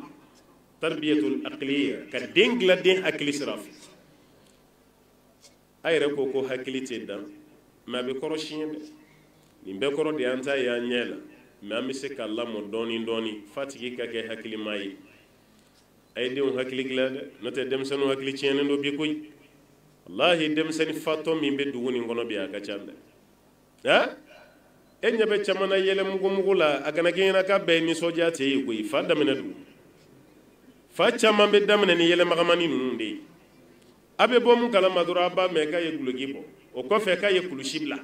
tarbiyatul aqliya ka dengla den akli siraf ayre ko hakili tedda ma be koro shinde ni be koro de anta ya nyela ma mi se kala mo doni fatigi ka ke hakili mai ay de on hakili glade note dem sanu hakili ciene ndo bi koy wallahi dem sani fatto mi be duguni ngono bi aka chande ha enya be chamana yele mugumugula agana gena ka be ni soja te yi koy fadda mena du fa caman be daminɛ ni yɛlɛmagamani ninnu de ye a bɛ bɔ mun kalama dɔrɔn a b'a mɛn k'a ye guloki bɔ o kɔfɛ k'a ye kulusi bila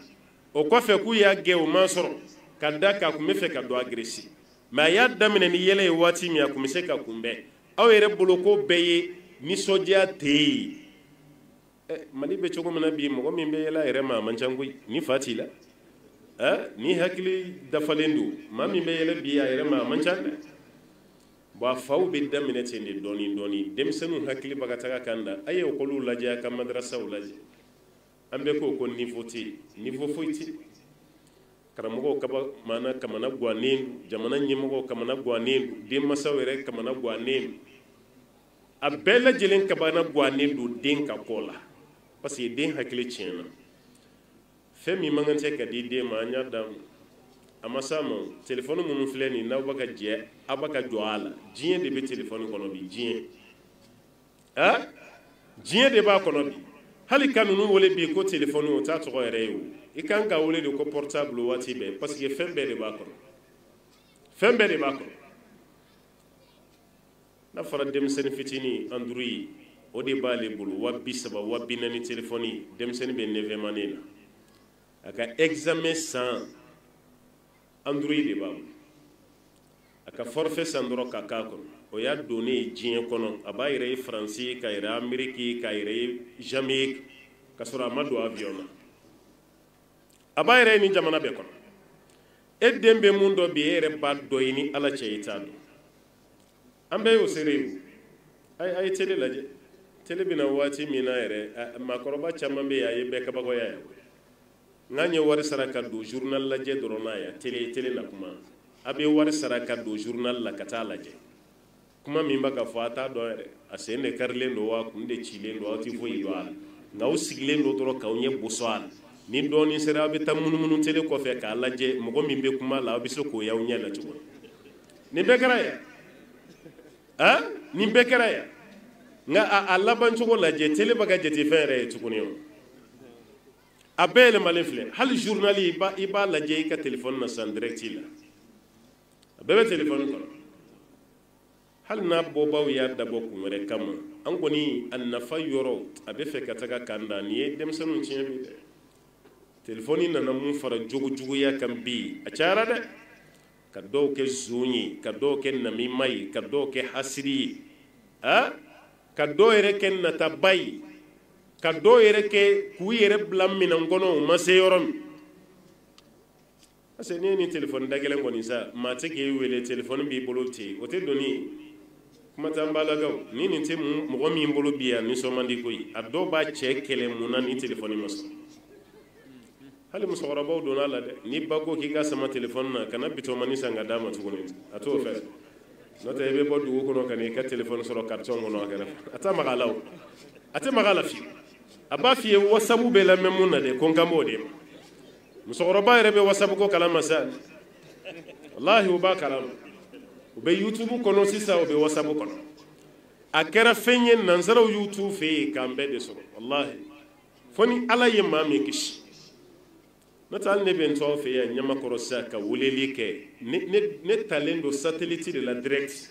o kɔfɛ k'u y'a gɛn o man sɔrɔ ka da k'a kun bɛ fɛ ka don a geresi mɛ a y'a daminɛ ni yɛlɛ ye waati min a kun bɛ se ka kunbɛn aw yɛrɛ bolo ko bɛɛ ye nisɔndiya tɛ ye mali bɛ cogo min na bi mɔgɔ min bɛ yɛlɛ a yɛrɛ ma a man ca koyi ni fa t'i la ni hakili dafalen don maa min bɛ yɛlɛ bi a yɛrɛ ma a man ca dɛ ba faw be daminɛ ten de dɔɔni denmisɛnninw hakili baga taga kan da a ye ekɔliw lajɛ a ka madrasaw lajɛ an bɛ ko niveau tɛ niveau foyi tɛ karamɔgɔw mana kamana guwanen jamana ɲɛmɔgɔw kamana guwanen denmasaw yɛrɛ kamana guwanen a bɛɛ lajɛlen kabana guwanen don den ka kɔ la parce que den hakili tiɲɛna fɛn min man kan tɛ ka di den ma an y'a d'a ma a ma s'a ma telefɔni minnu filɛ nin n'aw bɛ ka jɛ aw bɛ ka jɔ a la diɲɛ de bɛ telefɔni kɔnɔ bi diɲɛ diɲɛ de b'a kɔnɔ bi hali ka ninnu wele bi ko telefɔni o t'a tɔgɔ yɛrɛ ye o i kan ka wele de ko portable waati bɛɛ parce que fɛn bɛɛ de b'a kɔnɔ fɛn bɛɛ de b'a kɔnɔ n'a fɔra denmisɛnnin fitinin android o de b'ale bolo 30,000 40,000 telefɔni denmisɛnnin bɛ 9e année na a ka examen san android de b'a bolo a ka forfait san dɔrɔn ka k'a kɔnɔ o y'a donnen ye diɲɛ kɔnɔ a b'a yɛrɛ ye faransi k'a yɛrɛ ameriki k'a yɛrɛ ye jamaïque k'a sɔrɔ a ma don avion na a b'a yɛrɛ ye ni jamana bɛɛ kɔnɔ e den bɛ mun dɔ bi e yɛrɛ b'a dɔ ye ni ala cɛ i t'a dɔn an bɛɛ y'o seere ye a ye télé lajɛ télé bɛna waati min na yɛrɛ maakɔrɔba caman bɛ yen a ye bɛɛ kabakɔya ye n'an ye wari sara ka don journal lajɛ dɔrɔn n'a ye télé na kuma a bɛ wari sara ka don journal la ka taa lajɛ kuma min bɛ ka fɔ a t'a dɔn yɛrɛ a sen de karilen don wa kun de cilen don aw tɛ foyi dɔn a la nka aw sigilen don dɔrɔn k'aw ɲɛ bosɔ a la ni dɔɔnin sera aw bɛ taa munumunu télé kɔfɛ k'a lajɛ mɔgɔ min bɛ kuma la aw bɛ se k'o y'aw ɲɛ la cogo nin bɛɛ kɛra yan nin bɛɛ kɛra yan nka a laban cogo lajɛ télé bɛ ka jate fɛn yɛrɛ ye tuguni o a bɛɛ yɛlɛmalen filɛ hali journal i b'a lajɛ i ka téléphone na san direct la a bɛɛ bɛ téléphone kɔnɔ hali n'a bɔbaw y'a dabɔ kun wɛrɛ kama an kɔni a nafa yɔrɔ a bɛ fɛ ka taga kan da nin ye denmisɛnninw tiɲɛ bi dɛ téléphone nana mun fara jogojuguya kan bi a cayara dɛ ka dɔw kɛ zon ye ka dɔw kɛ namima ye ka dɔw kɛ hasiri ye ka dɔw yɛrɛ kɛ nataba ye ka dɔw yɛrɛ kɛ k'u yɛrɛ bila minan kɔnɔ u ma se yɔrɔ min parce que n'i ye nin téléphone da gɛlɛn kɔni sa maa tɛ k'e wele téléphone b'i bolo ten o tɛ doni kuma t'an balakaw ni nin tɛ mɔgɔ min bolo bi yan nisɔn man di koyi a dɔw b'a cɛ kɛlɛ mun na ni téléphone ma sɔrɔ hali musokɔrɔbaw donna a la dɛ ni ba ko k'i ka sama téléphone na kana bitɔnmani san ka d'a ma tuguni a t'o fɛ n'o tɛ i bɛ bɔ dugu kɔnɔ ka n'i ka téléphone sɔrɔ carton kɔnɔ a kɛrɛfɛ a tɛ maga a la o a tɛ maga a la fiyewu a b'a f'i ye whatsapp bɛ lamɛn mun na dɛ ko n kan b'o de ma musokɔrɔba yɛrɛ bɛ whatsapp ko kalama sa wallahi o b'a kalama u bɛ youtube kɔnɔ sisan u bɛ whatsapp kɔnɔ a kɛra fɛn ye nansaraw y'u t'u fɛ yen k'an bɛɛ de sɔrɔ wallahi fo ni ala ye maa min kisi n'o tɛ hali ne bɛ n to aw fɛ yan ɲamakɔrɔ sisan ka weleli kɛ ne talen don satellite de la direct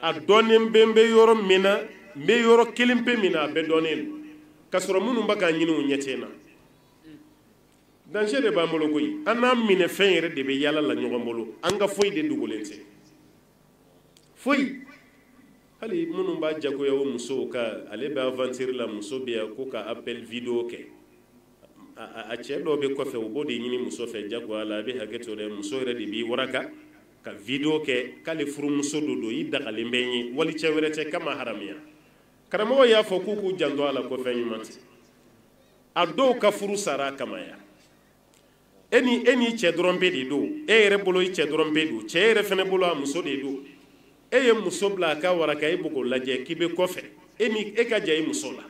a dɔnnen bɛ n bɛ yɔrɔ min na n bɛ yɔrɔ kelen pe min na a bɛɛ dɔnnen don ka sɔrɔ minnu bɛ k'a ɲini u ɲɛ tɛ n na danger de b'an bolo koyi an n'an minɛ fɛn yɛrɛ de bɛ yala la ɲɔgɔn bolo an ka foyi de dogolen tɛ foyi hali minnu b'a jagoya o musow ka ale bɛ aventure la muso bɛ yan ko ka appel vidéo kɛ a cɛ dɔw bɛ kɔfɛ u b'o de ɲini muso fɛ jagoya la a bɛ hakɛ to dɛ muso yɛrɛ de b'i waraka ka vidéo kɛ k'ale furumuso do don i dagalen bɛ n ye wali cɛ wɛrɛ tɛ k'a ma haramuya karamɔgɔ y'a fɔ k'u k'u janto a la ko fɛn ɲuman tɛ a dɔw ka furu sara a kama ya e ni cɛ dɔrɔn bɛ de don e yɛrɛ bolo i cɛ dɔrɔn bɛ don cɛ yɛrɛ fana bolo a muso de don e ye muso bila a ka waraka e b'o lajɛ k'i bɛ kɔfɛ e ka ja i muso la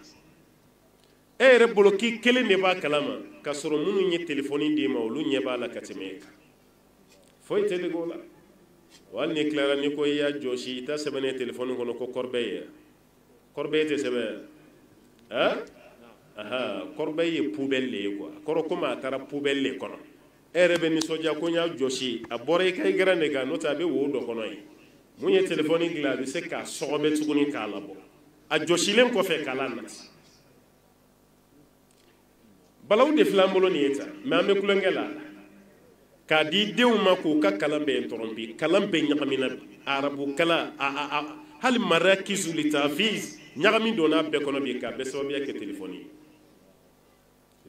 e yɛrɛ bolo k'i kelen de b'a kalama ka sɔrɔ minnu ye téléphone d'i ma olu ɲɛ b'a la ka tɛmɛ e kan foyi tɛ dege o la hali ni tilara ni ko i y'a jɔsi i ta sɛbɛnnen téléphone kɔnɔ ko corbeille ye corbeille tɛ sɛbɛn corbeille ye poubelle de ye quoi kɔrɔ komi a taara poubelle de kɔnɔ e yɛrɛ bɛ nisɔndiya ko n y'a jɔsi a bɔra i ka i gɛrɛ de kan n'o tɛ a bɛ wo dɔ kɔnɔ ye mun ye téléphone dilan a bɛ se k'a sɔgɔbɛ tuguni k'a labɔ a jɔsilen kɔfɛ k'a lanati balawu de filɛ an bolo nin ye tan mɛ an bɛ kulonkɛ la k'a di denw ma k'u ka kalan bɛɛ tɔrɔ bi kalan bɛɛ ɲagamina bi arabu kalan hali marakizu litafiz ɲagami donna bɛɛ kɔnɔ bi k'a bɛɛ sababuya kɛ téléphone ye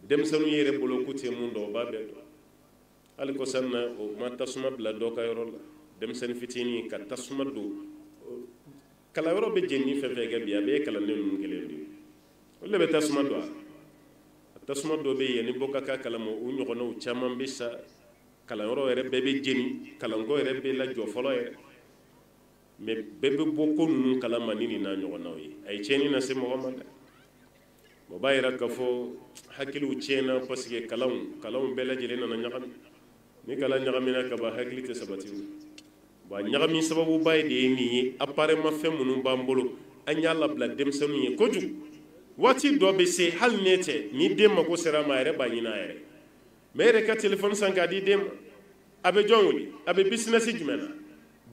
denmisɛnninw yɛrɛ bolo k'u tɛ mun dɔn o b'a bɛɛ dɔn hali kɔsan na o ma tasuma bila dɔ ka yɔrɔ la denmisɛnnin fitinin ka tasuma don kalanyɔrɔ bɛ jeni fɛn fɛn kɛ bi a bɛ kalanden ninnu kelen de ye olu de bɛ tasuma don a tasuma dɔ bɛ yen ni bɔ ka k'a kalama o ɲɔgɔnnaw caman bɛ sa kalanyɔrɔ yɛrɛ bɛɛ bɛ jeni kalanko yɛrɛ bɛ lajɔ fɔlɔ yɛrɛ mais bɛɛ bɛ bɔ ko ninnu kalama ni nin n'a ɲɔgɔnnaw ye a ye tiɲɛni lase mɔgɔ ma dɛ o b'a yira k'a fɔ hakiliw tiɲɛna parce que kalanw bɛɛ lajɛlen nana ɲagami ni kalan ɲagamina ka ban hakili tɛ sabati bon a ɲagami sababuba ye de ye nin ye apparemment fɛn minnu b'an bolo an y'a labila denmisɛnninw ye kojugu waati dɔ bɛ se hali ne tɛ ni den mako sera a ma a yɛrɛ b'a ɲini a yɛrɛ mais e yɛrɛ ka téléphone san k'a di den ma a bɛ jɔn wele a bɛ business jumɛn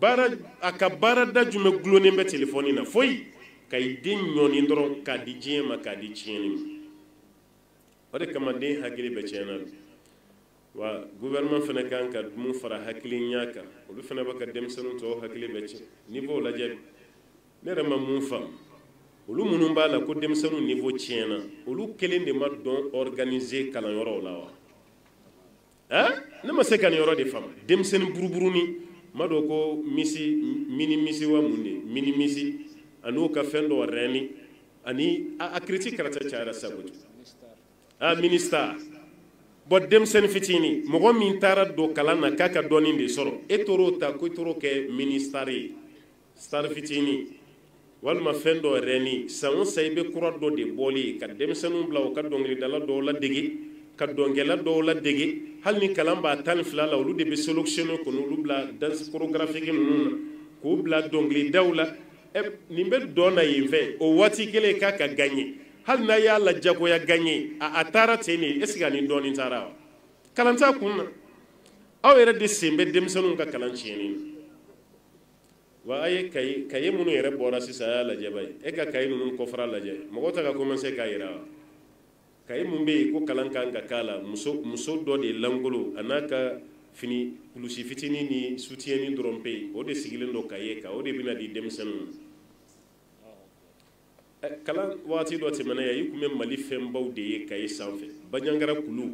na a ka baarada jumɛn gulonnen bɛ téléphone na foyi ka i den ɲɔni dɔrɔn k'a di diɲɛ ma k'a di tiɲɛni ma o de kama den hakili bɛ tiɲɛna bi wa gouvernement fana kan ka mun fara hakiliɲa kan olu fana bɛ ka denmisɛnninw tɔw hakili bɛ tiɲɛ niveau lajɛ bi ne yɛrɛ ma mun faamu olu minnu b'a la ko denmisɛnninw niveau tiɲɛna olu kelen de ma dɔn organiser kalanyɔrɔw la wa ne ma se ka nin yɔrɔ de faamu denmisɛnnin buruburuni ma dɔn ko mini misi wa mun de mini misi an'u ka fɛn dɔ rɛni ani a kiriti karata cayara sago ministar bon denmisɛnnin fitinin mɔgɔ min taara don kalan na k'a ka dɔɔnin de sɔrɔ e tor'o ta ko i tor'o kɛ ministar ye star fitinin walima fɛn dɔ rɛni san o san i bɛ kura dɔ de bɔli ye ka denmisɛnninw bila u ka dɔnkilidala dɔw ladege ka dɔnkɛla dɔw ladege hali ni kalan b'a 12 la olu de bɛ sélectionner k'olu bila danse chorégraphique ninnu na k'u bila dɔnkilidaw la nin bɛ dɔn na yen fɛ o waati kelen k'a ka gagner hali n'a y'a lajagoya gagner a taara ten de est-ce que a nin dɔɔnin taara wa kalan t'a kun na aw yɛrɛ de sen bɛ denmisɛnninw ka kalan tiɲɛni na wa a ye kaye minnu yɛrɛ bɔra sisan a y'a lajɛ ba ye e ka kaye ninnu kɔfara lajɛ mɔgɔ ta ka commencer k'a yira wa kaye mun bɛ yen ko kalan kan ka k'a la muso dɔ de langolo a n'a ka fini kulusi fitinin ni soutien dɔrɔn pe yen o de sigilen don kaye kan o de bɛna di denmisɛnninw ma kalan waati dɔ tɛmɛna yan i tun bɛ mali fɛnbaw de ye kaye sanfɛ baɲangara kulu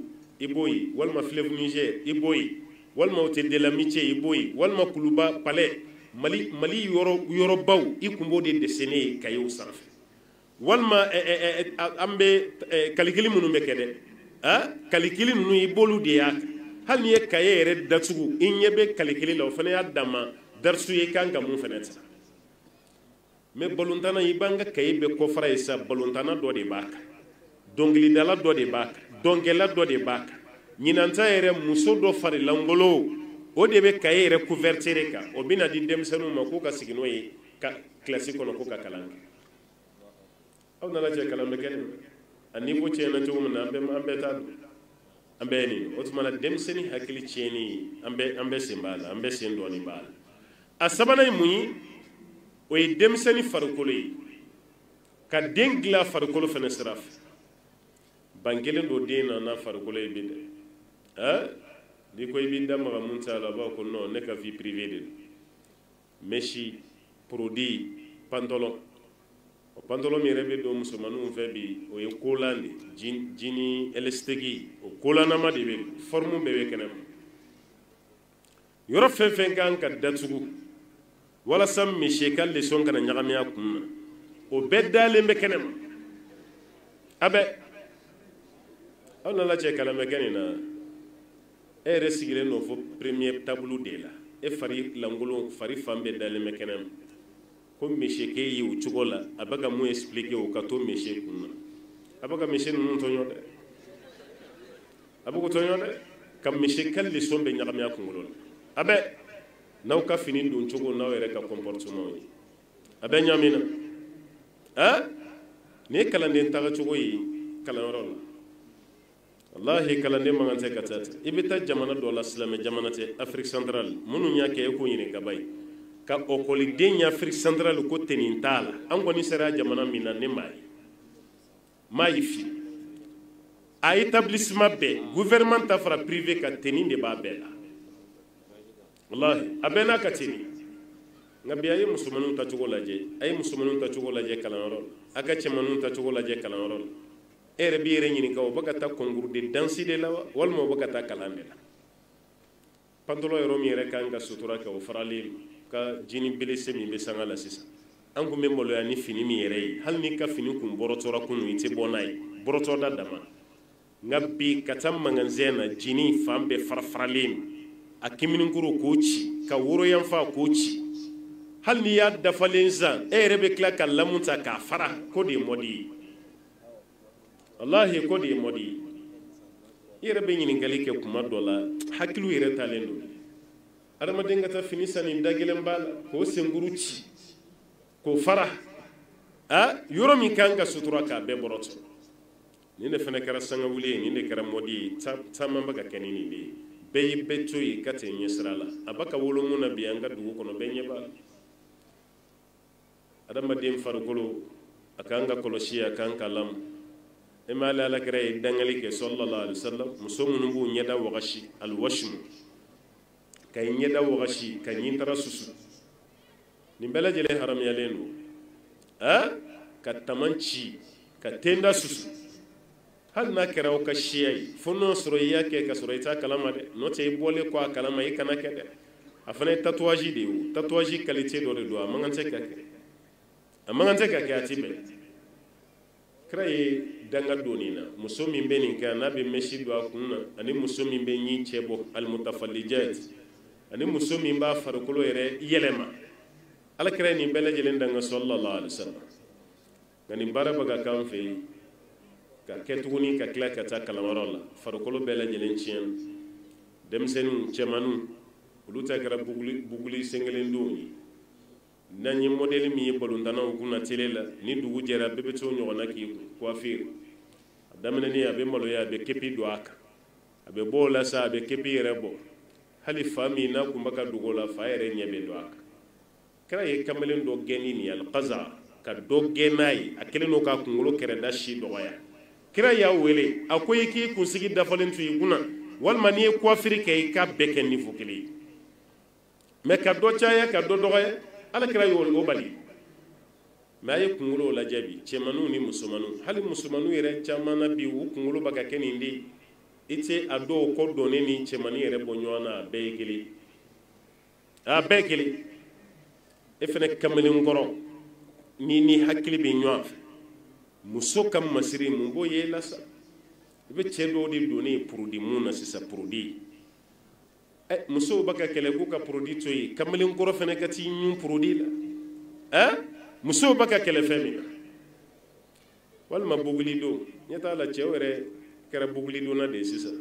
i b'o ye walima fleuve niger i b'o ye walima hôtel de l'amitié i b'o ye walima kuluba palais mali yɔrɔbaw i tun b'o de dessiné ye kayew sanfɛ walima an bɛ kalikili minnu bɛ kɛ dɛ kalikili ninnu i b'olu de y'a kan hali n'i ye kaye yɛrɛ datugu i ɲɛ bɛ kalikili la o fana y'a dama darisu ye kan ka mun fana ta mais balontanna i b'an ka kaye bɛɛ kɔfara ye sa balontanna dɔ de b'a kan dɔnkilidala dɔ de b'a kan dɔnkɛla dɔ de b'a kan ɲinanta yɛrɛ muso dɔ farilangolo o de bɛ kaye yɛrɛ couverture kan o bɛna di denmisɛnninw ma k'u ka sigi n'o ye ka kilasi kɔnɔ k'u ka kalan kɛ aw nana cɛ kalan bɛ kɛ nin a niveau tiɲɛna cogo min na an bɛɛ t'a dɔn an bɛɛ nin o tuma na denmisɛnnin hakili tiɲɛni an bɛɛ sen b'a la an bɛɛ sen dɔɔnin b'a la a sabanan ye mun ye o ye denmisɛnnin farikolo ye ka den dilan farikolo fana sira fɛ ban kelen don den na n'a farikolo ye bi dɛ n'i ko i b'i da maga mun t'a la a b'a fɔ ko non ne ka vie privée de don mèche produit pantalon o pantalon min yɛrɛ bɛ don musomaninw fɛ bi o ye kolan de jini elastiki o kolannama de bɛ forme bɛɛ bɛ kɛnɛ ma yɔrɔ fɛn fɛn kan ka datugu walasa misi ka leçon kana ɲagami a kun na o bɛɛ dalen bɛ kɛnɛ ma a bɛ aw nana cɛ kalan bɛ kɛ nin na e yɛrɛ sigilen don fo premier table de la e fari langolo fari fan bɛɛ dalen bɛ kɛnɛ ma ko misi k'e ye o cogo la a bɛ ka mun expliquer o ka to misi kun na a bɛ ka misi ninnu tɔɲɔ dɛ a bɛ k'o tɔɲɔ dɛ ka misi ka leçon bɛ ɲagami a kunkolo la a bɛ n'aw ka fini don cogo n'aw yɛrɛ ka comportement ye a bɛ ɲamina nin ye kalanden taga cogo ye kalanyɔrɔ la wallahi kalanden man kan tɛ ka taa ten i bɛ taa jamana dɔ la silamɛ jamana tɛ Afrique centrale minnu y'a kɛ e ko ɲini kaba ye ka ɔkɔliden ye Afrique centrale ko tɛnin t'a la an kɔni sera jamana min na ne m'a ye fi a établissement bɛɛ gouvernement ta fara privé ka tɛnin de b'a bɛɛ la wallahi a bɛɛ n'a ka tɛnin nka bi a ye musomaninw ta cogo lajɛ a ye musomaninw ta cogo lajɛ kalanyɔrɔ la a ka cɛmaninw ta cogo lajɛ kalanyɔrɔ la e yɛrɛ b'i yɛrɛ ɲininka o bɛ ka taa concours de danse de la wa walima o bɛ ka taa kalan de la pantalon yɔrɔ min yɛrɛ kan ka sutura kɛ o faralen ka jini belese min bɛ sanga la sisan an kun bɛ maloya ni fini min yɛrɛ ye hali ni ka fini kun bɔrɔtɔra kunun i tɛ bɔ n'a ye bɔrɔtɔda dama nka bi ka taa magasin na jini fan bɛɛ farafaralen a kiminikuru k'o ci ka woroyanfa k'o ci hali n'i y'a dafalen san e yɛrɛ bɛ tila ka lamu ta k'a fara ko de ye mɔdi ye wallahi ko de ye mɔdi ye i yɛrɛ bɛ ɲininkali kɛ kuma dɔ la hakiliw yɛrɛ talen don adamaden ka taa fini san nin da gɛlɛn b'a la k'o senkuru ci k'o fara yɔrɔ min kan ka sutura k'a bɛɛ bɔrɔtɔ nin de fana kɛra sangawuli ye nin de kɛra mɔdi ye caman bɛ ka kɛ ni nin de ye bɛɛ y'i bɛɛ to yen ka tɛ ɲɛ sira la a bɛ ka wolo mun na bi an ka dugu kɔnɔ bɛɛ ɲɛ b'a la adamaden farikolo a kan ka kɔlɔsi a kan ka lamu e ma alakira ye dangali kɛ sallallahu alaihi wasallam muso minnu b'u ɲɛda wagasi alwashmu ka ɲɛda wagasi ka ɲintara susu nin bɛɛ lajɛlen haramuyalen don ka taman ci ka tenda susu hali n'a kɛra aw ka siya ye fo n'o sɔrɔ i y'a kɛ ka sɔrɔ i t'a kalama dɛ n'o tɛ i bɔlen kɔ a kalama i kana kɛ dɛ a fana ye tatouage de ye o tatouage qualité dɔ de don a man kan tɛ ka kɛ a man kan tɛ ka kɛ a ti bɛn kira ye danga don nin na muso min bɛ nin kɛ n'a bɛ mɛsi don a kun na ani muso min bɛ ɲin cɛ bɔ almutafallijat ani muso min b'a farikolo yɛrɛ yɛlɛma alakira ye nin bɛɛ lajɛlen danga sallallahu alaihi wasallam nka nin baara bɛ ka k'an fɛ yen ka kɛ tuguni ka tila ka taa kalanyɔrɔ la farikolo bɛɛ lajɛlen tiɲɛna denmisɛnninw cɛmanninw olu ta kɛra buguli senkelen don ye n'an ye modèle min ye balontannaw kunna télé la ni dugu jɛra bɛɛ bɛ t'o ɲɔgɔnna k'i coiffure a daminɛni a bɛ maloya a bɛ kepi don a kan a bɛ bɔ o la sa a bɛ kepi yɛrɛ bɔ hali fa min n'a kun bɛ ka dogo la fa yɛrɛ ɲɛ bɛ don a kan kira ye kamalen dɔ gɛn ni nin alqaza ka dɔ gɛn n'a ye a kɛlen don k'a kunkolo kɛrɛda si dɔgɔya kira y'a wele a ko i k'i kunsigi dafalen to i kunna walima n'i ye coiffure kɛ i k'a bɛɛ kɛ niveau kelen ye mais ka dɔ caya ka dɔ dɔgɔya ala kira y'o bali mais a ye kunkolo lajɛ bi cɛmanninw ni musomanninw hali musomanninw yɛrɛ caman na bi u kunkolo bɛ ka kɛ nin de i tɛ a dɔw kɔ dɔnnen ni cɛmannin yɛrɛ bɔ ɲɔgɔn na a bɛɛ ye kelen a bɛɛ ye kelen e fana kamalen kɔrɔ ni hakili bɛ ɲɔgɔn fɛ muso ka masiri mun b'o ye la sa i bɛ cɛ dɔw de donnen ye produit mun na sisan produit musow bɛ ka kɛlɛ k'u ka produit to yen kamalen kɔrɔ fana ka t'i ɲun produit la musow bɛ ka kɛlɛ fɛn min na walima buguli don ɲɛ t'a la cɛw yɛrɛ kɛra buguli donna de ye sisan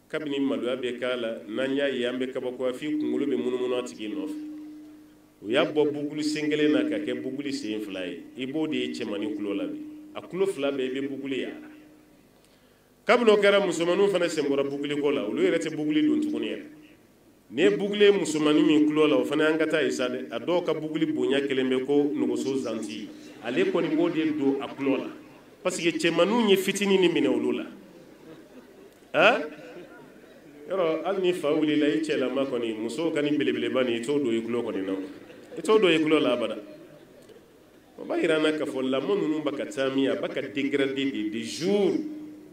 kabini maloya bɛ k'a la n'an y'a ye an bɛ kabakoya f'i kunkolo bɛ munumunu a tigi nɔfɛ u y'a bɔ buguli sen kelen na ka kɛ buguli sen fila ye i b'o de ye cɛmannin tulo la bi a tulo fila bɛɛ i bɛ buguli y'a la kabini o kɛra musomanninw fana sen bɔra buguli ko la olu yɛrɛ tɛ buguli don tuguni yɛrɛ n'i ye buguli ye musomannin min tulo la o fana y'an ka taa ye sa dɛ a dɔw ka buguli bonya kelen bɛ ko nɔgɔso zanti ale kɔni b'o de don a tulo la parce que cɛmanninw ye fitinin ni minɛ olu la yɔrɔ hali ni fa wulila i cɛlama kɔni musow ka ni belebeleba nin i t'o don i tulo kɔni na i t'o don i tulo la abada o b'a yira an na k'a fɔ lamɔ ninnu bɛ ka taa min a bɛ ka dégrader de jour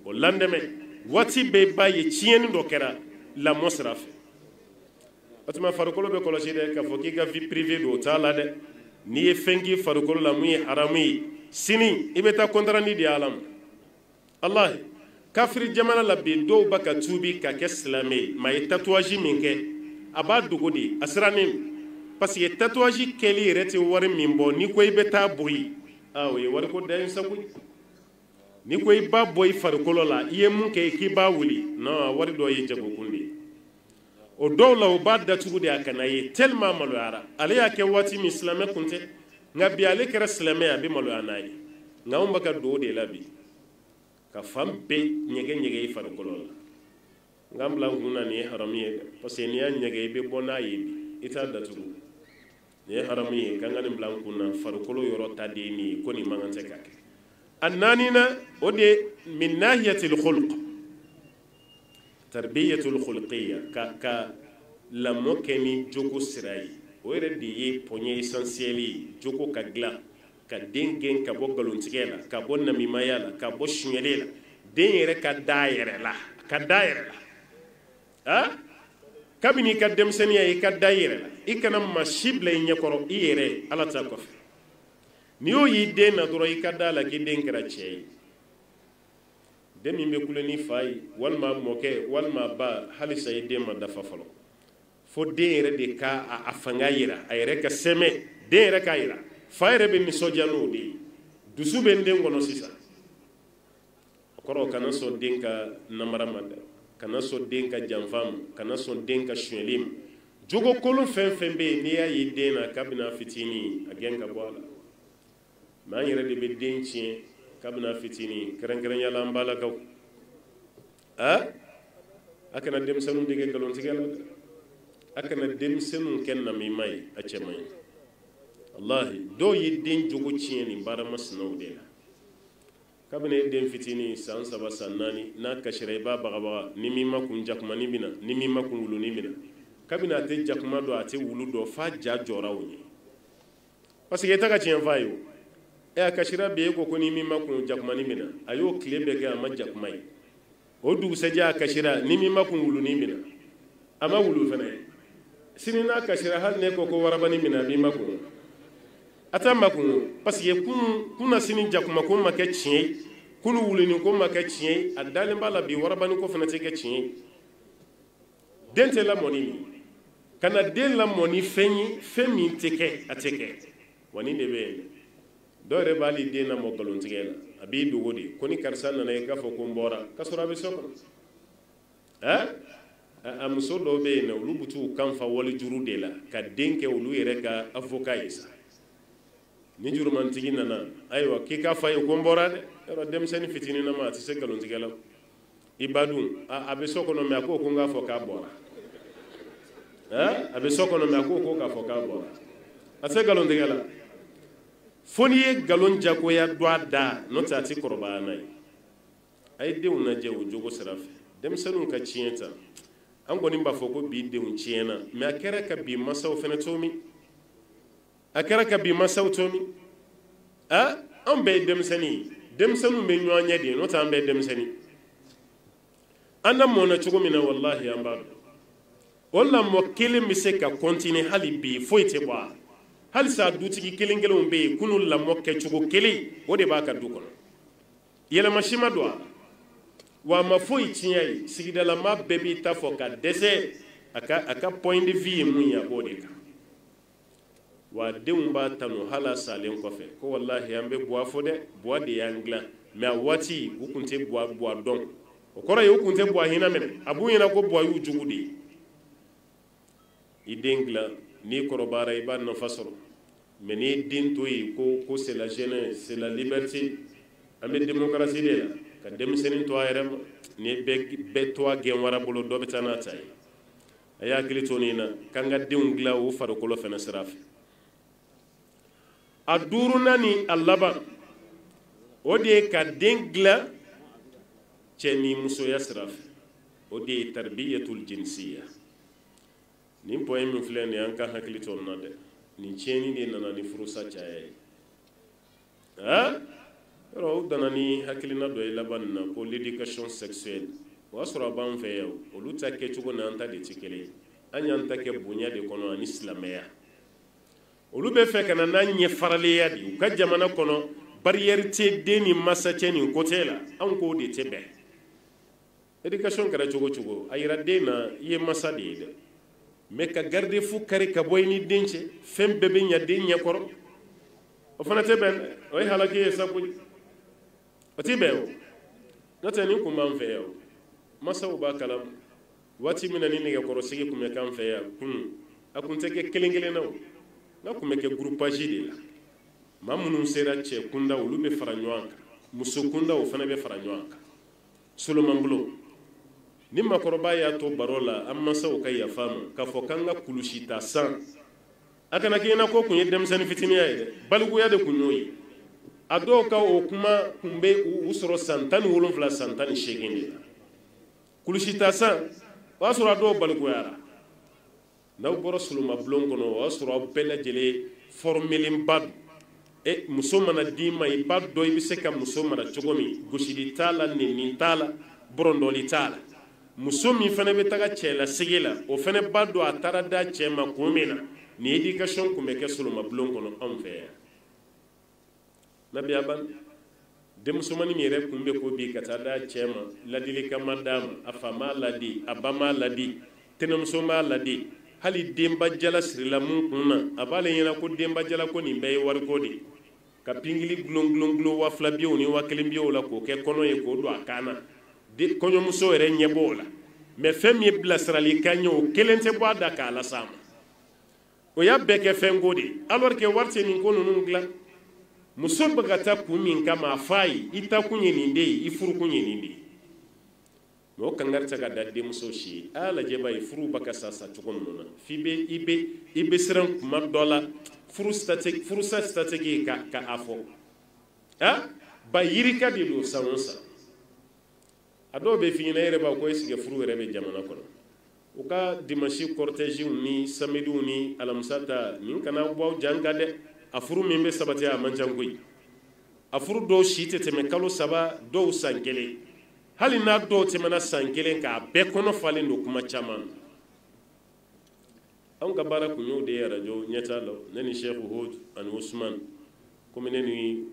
au lendemain waati bɛɛ i b'a ye tiɲɛni dɔ kɛra lamɔ sira fɛ o tuma farikolo bɛ kɔlɔsi dɛ k'a fɔ k'i ka vie privée don o t'a la dɛ n'i ye fɛn k'i farikolo la mun ye haramu ye sini i bɛ taa kɔntarani di ala ma alahi kafiri jamana la bi dɔw bɛ ka tuubi ka kɛ silamɛ ye maa ye tatouage min kɛ a b'a dogo de a sirannen don parce que tatouage kɛli yɛrɛ tɛ wari min bɔ n'i ko i bɛ taa bɔ yen o ye wari ko da ye sago ye n'i ko i b'a bɔ i farikolo la i ye mun kɛ k'i b'a wuli non wari dɔ ye jagokun de ye o dɔw la o b'a datugu de a kana ye tellement maloyara ale y'a kɛ waati min silamɛ kun tɛ nka bi ale kɛra silamɛ ye a bɛ maloya n'a ye nka anw bɛ ka don o de la bi ka fan bɛɛ ɲɛgɛ ɲɛgɛ i farikolo la nka an bila n kun na nin ye haramu ye dɛ parce que n'i y'a ɲɛgɛ i bɛ bɔ n'a ye bi i t'a datugu nin ye haramu ye k'an ka nin bila n kun na farikolo yɔrɔ ta de ye nin ye ko nin man kan tɛ ka kɛ a naaninan o de ye min nahiyatil khuluq tarbiyatul khuluqiyya ka lamɔ kɛ ni jogo sira ye o yɛrɛ de ye poɲɛ essentiel ye jogo ka dilan ka den gɛn ka bɔ nkalontigɛ la ka bɔ namimaya la ka bɔ suɲɛli la den yɛrɛ ka da yɛrɛ la ka da yɛrɛ la kabini i ka denmisɛnniya i ka da yɛrɛ la i kana maa si bila i ɲɛkɔrɔ i yɛrɛ ala ta kɔfɛ n'i y'o y'i den na dɔrɔn i ka da la k'i den kɛra cɛ ye den min bɛ kule ni fa ye walima mɔkɛ walima ba halisa i den ma dafa fɔlɔ fo den yɛrɛ de ka a fanga yira a yɛrɛ ka sɛmɛ den yɛrɛ ka yira fa yɛrɛ bɛ nisɔndiya n'o de ye dusu bɛ n den kɔnɔ sisan o kɔrɔ kana sɔn den ka namara ma dɛ kana sɔn den ka janfa ma kana sɔn den ka sonyɛli ma jogo kolon fɛn fɛn bɛ yen n'i y'a ye den na kabini fitinin a gɛn ka bɔ a la mɛ an yɛrɛ de bɛ den tiɲɛ kabini fitinin kɛrɛnkɛrɛnyala an balakaw a kana denmisɛnninw dege nkalontigɛ la dɛ a kana denmisɛnninw kɛ namima ye a cɛ man ɲi wallahi dɔw ye den jogo tiɲɛ nin baara masinaw de la kabini e den fitinin san 3 san 4 n'a kasira i b'a bagabaga ni min ma kun jakumani bɛna ni min ma kun wuluni bɛna kabini a tɛ jakuma dɔn a tɛ wulu dɔn f'a ja jɔra o ye parce que e ta ka tiɲɛ f'a ye o a kasira bi e ko ni min ma kun jakumani bɛna a y'o tile bɛɛ kɛ a ma jakuma ye o dugusɛjɛ a kasira ni min ma kun wuluni bɛna a ma wulu fana ye sini n'a kasira hali ne ko warabani bɛna a b'i ma kun a t'a ma kun parce que kunna sini jakuma ko ma kɛ tiɲɛ ye kunu wuluni ko ma kɛ tiɲɛ ye a dalen b'a la bi warabani ko fana tɛ kɛ tiɲɛ ye den tɛ lamɔni min kana den lamɔni fɛn ye fɛn min tɛ kɛ a tɛ kɛ wa nin de bɛ yen dɔw yɛrɛ b'ale den lamɔ nkalontigɛ la a b'i dogo de ko ni karisa nana ye k'a fɔ ko n bɔra k'a sɔrɔ a bɛ so kɔnɔ a muso dɔw bɛ yen olu bɛ t'u kan fa wali juru de la ka den kɛ olu yɛrɛ ka avocat ye sa ni jurumantigi nana ayiwa k'i k'a fa ye ko n bɔra dɛ yɔrɔ denmisɛnnin fitinin nama a tɛ se nkalontigɛ la i ba dun a bɛ so kɔnɔ mɛ a ko n k'a fɔ k'a bɔra a bɛ so kɔnɔ mɛ a ko k'a fɔ k'a bɔra a tɛ se nkalontigɛ la fo n'i ye nkalon jagoya don a da n'o tɛ a tɛ kɔrɔbaya n'a ye a ye denw lajɛ o jogo sira fɛ denmisɛnninw ka tiɲɛ ta an kɔni b'a fɔ ko bi denw tiɲɛna mɛ a kɛra ka bi masaw fana to min a kɛra ka bi masaw to min an bɛɛ ye denmisɛnnin ye denmisɛnninw bɛ ɲɔgɔn ɲɛ de ye n'o tɛ an bɛɛ ye denmisɛnnin an na mɔna cogo min na wallahi an b'a dɔn o lamɔ kelen bɛ se ka continuer hali bi foyi tɛ bɔ a la halisa dutigi kelen kelenw bɛ yen kunu lamɔ kɛcogo kelen o de b'a ka du kɔnɔ yɛlɛma si ma don a la wa a ma foyi tiɲɛ ye sigidalama bɛɛ b'i ta fɔ ka dɛsɛ a ka point de vue ye mun ye a b'o de kan wa denw b'a tanu hala salen kɔfɛ ko wallahi an bɛ buwa fɔ dɛ buwa de y'an dilan mɛ a waati u tun tɛ buwa dɔn o kɔrɔ ye u tun tɛ buwa hinɛ minɛ a b'u ɲɛna ko buwa y'u jugu de ye i den dilan n'i kɔrɔbayara i b'a nafa sɔrɔ mɛ n'i den to yen ko c'est la jeunesse c'est la liberté an bɛ démocratie de la ka denmisɛnnin to a yɛrɛ ma ni bɛɛ to a gɛnwara bolo dɔ bɛ taa n'a ta ye a y'a hakili to nin na k'an ka denw dilan o farikolo fana sira fɛ a duurunan ni a laban o de ye ka den dilan cɛ ni musoya sira fɛ o de ye tarbiyatul jinsiya nin point min filɛ nin ye an ka hakili to nin na dɛ nin tiɲɛni de nana ni furusa caya ye yɔrɔ o dana ni hakilina dɔ ye laban nin na ko l'éducation sexuelle o y'a sɔrɔ a b'an fɛ yan olu ta kɛcogo n'an ta de tɛ kelen ye an y'an ta kɛ bonya de kɔnɔ ani silamɛya olu bɛ fɛ ka na n'an ɲɛ faralenya de u ka jamana kɔnɔ barrière tɛ den ni masa cɛ nin côté la anw k'o de tɛ bɛn éducation kɛra cogo cogo a yira den na i ye masa de ye dɛ mɛ ka garde fu kari ka bɔ i ni den cɛ fɛn bɛɛ bɛ ɲa den ɲɛkɔrɔ o fana tɛ bɛn o ye halaki ye sa koyi o tɛ bɛn o n'o tɛ nin kun b'an fɛ yan masaw b'a kalama waati min na ni nɛgɛkɔrɔsigi kun bɛ k'an fɛ yan kunun a kun tɛ kɛ kelen kelen na o n'a kun bɛ kɛ groupage de la maa minnu sera cɛ kunda olu bɛ fara ɲɔgɔn kan muso kunda o fana bɛ fara ɲɔgɔn kan Solomon bolo ni makɔrɔba y'a to baro la an masaw ka yafa ma k'a fɔ k'an ka kulusi ta san a kana k'i ɲɛna ko kun ye denmisɛnnin fitiniya ye dɛ balikuya de kun y'o ye a dɔw ka o kuma kun bɛ u sɔrɔ san 17 san 18 de la kulusi ta san o y'a sɔrɔ a dɔw balikuyara n'aw bɔra Soloma bulon kɔnɔ o y'a sɔrɔ aw bɛɛ lajɛlen formelenba don muso mana d'i ma i b'a dɔn i bɛ se ka muso mara cogo min gosili t'a la nɛni t'a la bɔrɔndɔli t'a la muso min fana bɛ taga cɛlasigi la o fana b'a dɔn a taara da cɛ ma kun min na ni éducation kun bɛ kɛ Soloma bulon kɔnɔ anw fɛ yan nabi aban denmusomanin min yɛrɛ kun bɛ ko bi ka taa da cɛ ma ladilikan ma d'a ma a fa m'a ladi a ba m'a ladi tɛnɛmuso m'a ladi hali denba jala sirila mun kunna a b'ale ɲɛna ko denba jala ko nin bɛɛ ye wariko de ka pingili gulon wa fila biyew ni wa kelen biyew la k'o kɛ kɔnɔ ye k'o don a kan na kɔɲɔmuso yɛrɛ ɲɛ b'o la mais fɛn min ye bilasirali kan ye o kelen tɛ bɔ a da k'a las'a ma o y'a bɛɛ kɛ fɛn ko de alors que wari tɛ nin ko ninnu dilan muso bɛ ka taa kun min kama a f'a ye i ta kun ye nin de ye i furu kun ye nin de ye mais o kangari tɛ ka da denmuso si ye a y'a lajɛ b'a ye furu bɛ ka sa cogo minnu na f'i bɛ siran kuma dɔ la furusa stratégie ka a fɔ ba yirika de don san o san a dɔw bɛ f'i ɲɛna e yɛrɛ b'a ko est-ce que furu yɛrɛ bɛ jamana kɔnɔ u ka dimanche cortège ni samedi ni alamisa ta nin kana bɔ jan ka dɛ a furu min bɛ sabati a man ca koyi a furu dɔw si tɛ tɛmɛ kalo 3 dɔw san 1 hali n'a dɔw tɛmɛna san 1 k'a bɛɛ kɔnɔ falen don kuma caman anw ka baara kun y'o de ye radio ɲɛtaa la ne ni Cheikh Hod ani Usman komi ne ni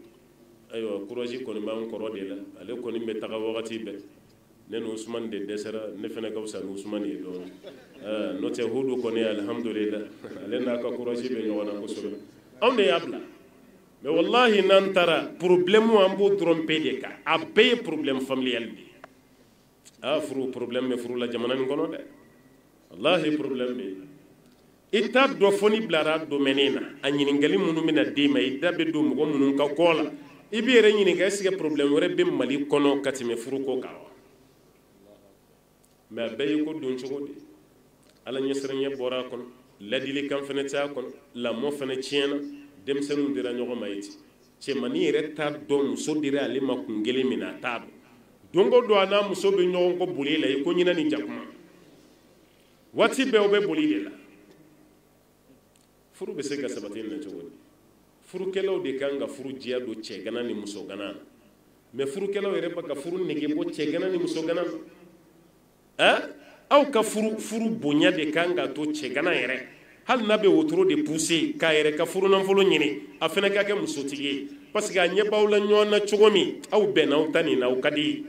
ayiwa courage kɔni b'an kɔrɔ de la ale kɔni bɛ taga wagati bɛɛ ne ni Usman de dɛsɛra ne fana ka fisa ni Usman ye dɔɔni n'o tɛ Hod kɔni alhamdulillah ale n'a ka courage bɛ ɲɔgɔn na kosɛbɛ anw de y'a bila mais wallahi n'an taara problème an b'o dɔrɔn bɛɛ de kan a bɛɛ ye problème familial de ye furu problème bɛ furu la jamana nin kɔnɔ dɛ wallahi problème bɛ i t'a dɔ fɔ ni bilara domaine na a ɲininkali minnu bɛna d'e ma i da bɛ don mɔgɔ minnu ka kɔ la i b'i yɛrɛ ɲininka est-ce que problème wɛrɛ bɛ Mali kɔnɔ ka tɛmɛ furu ko kan wa mais a bɛɛ ye ko don cogo de ala ɲɛsiranɲɛ bɔra a kɔnɔ ladilikan fana t'a kɔnɔ lamɔ fana tiɲɛna denmisɛnninw dira ɲɔgɔn ma ye ten cɛmannin yɛrɛ t'a dɔn muso dira ale ma kun kelen min na a t'a dɔn don o don a n'a muso bɛ ɲɔgɔn kɔ boli la i ko ɲinɛ ni jakuma waati bɛɛ o bɛ boli de la furu bɛ se ka sabati nin cogo di furukɛlaw de kan ka furu diya don cɛ gana ni muso gana na mais furukɛlaw yɛrɛ bɛ ka furu nege bɔ cɛ gana ni muso gana na aw ka furu bonya de kan ka to cɛ gana yɛrɛ hali n'a bɛ wotoro de pousser k'a yɛrɛ ka furu nafolo ɲini a fana ka kɛ musotigi ye parce que a ɲɛ b'aw la ɲɔgɔn na cogo min aw bɛnna aw ta nin na aw ka di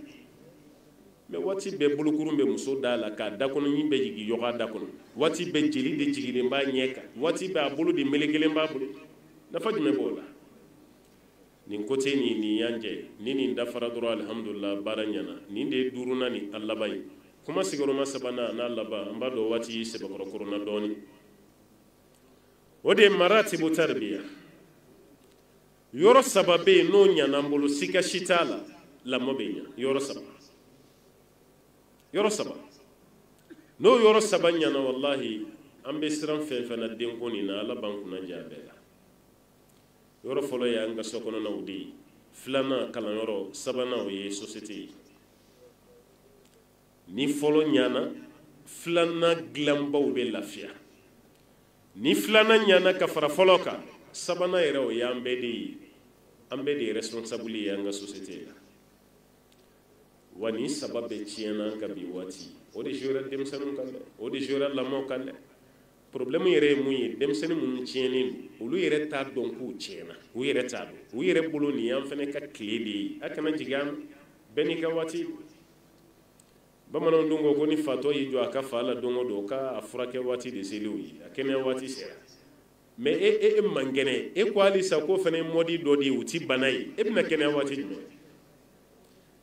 mais waati bɛɛ bolokurun bɛ muso da la k'a da kɔnɔ ɲi bɛ jigin yɔgɔ da kɔnɔ waati bɛɛ jeli de jiginnen b'a ɲɛ kan waati bɛɛ a bolo de melekelen b'a bolo nafa jumɛn b'o la nin côté nin y'an jɛ ni nin dafara dɔrɔn alhamdulillah baara ɲɛna nin de ye duurunan ni a laban ye kuma sigiyɔrɔma sabanan n'a laban an b'a dɔn waati sɛbɛkɔrɔ koronna dɔɔnin o de ye maratibu tarbiya yɔrɔ saba bɛ yen n'o ɲɛna an bolo sika si t'a la lamɔ bɛ ɲɛ yɔrɔ saba n'o yɔrɔ saba ɲɛna wallahi an bɛ siran fɛn fɛn na denko nin na ala b'an kunna diya bɛɛ la yɔrɔ fɔlɔ ye an ka so kɔnɔnaw de ye filanan kalanyɔrɔ sabanan o ye société ye ni fɔlɔ ɲɛna filanan dilanbaw bɛ lafiya ni filanan ɲɛna ka fara fɔlɔ kan sabanan yɛrɛ o ye an bɛɛ de ye responsable ye an ka société la wa ni saba bɛ tiɲɛna an ka bi waati o de jouera denmisɛnninw kan dɛ o de jouera lamɔw kan dɛ problème yɛrɛ ye mun ye denmisɛnnin minnu tiɲɛnen don olu yɛrɛ t'a dɔn k'u tiɲɛna u yɛrɛ t'a dɔn u yɛrɛ bolo nin y'an fana ka tile de ye a kana jigin an bɛɛ n'i ka waati bamananw dun ko ni fatɔ y'i jɔ a ka fa la don o don k'a furakɛ waati de seliw ye a kɛnɛya waati sera mais e man kɛnɛ e ko halisa k'o fana ye mɔdi dɔ de ye u ti bana ye e bɛna kɛnɛya waati jumɛn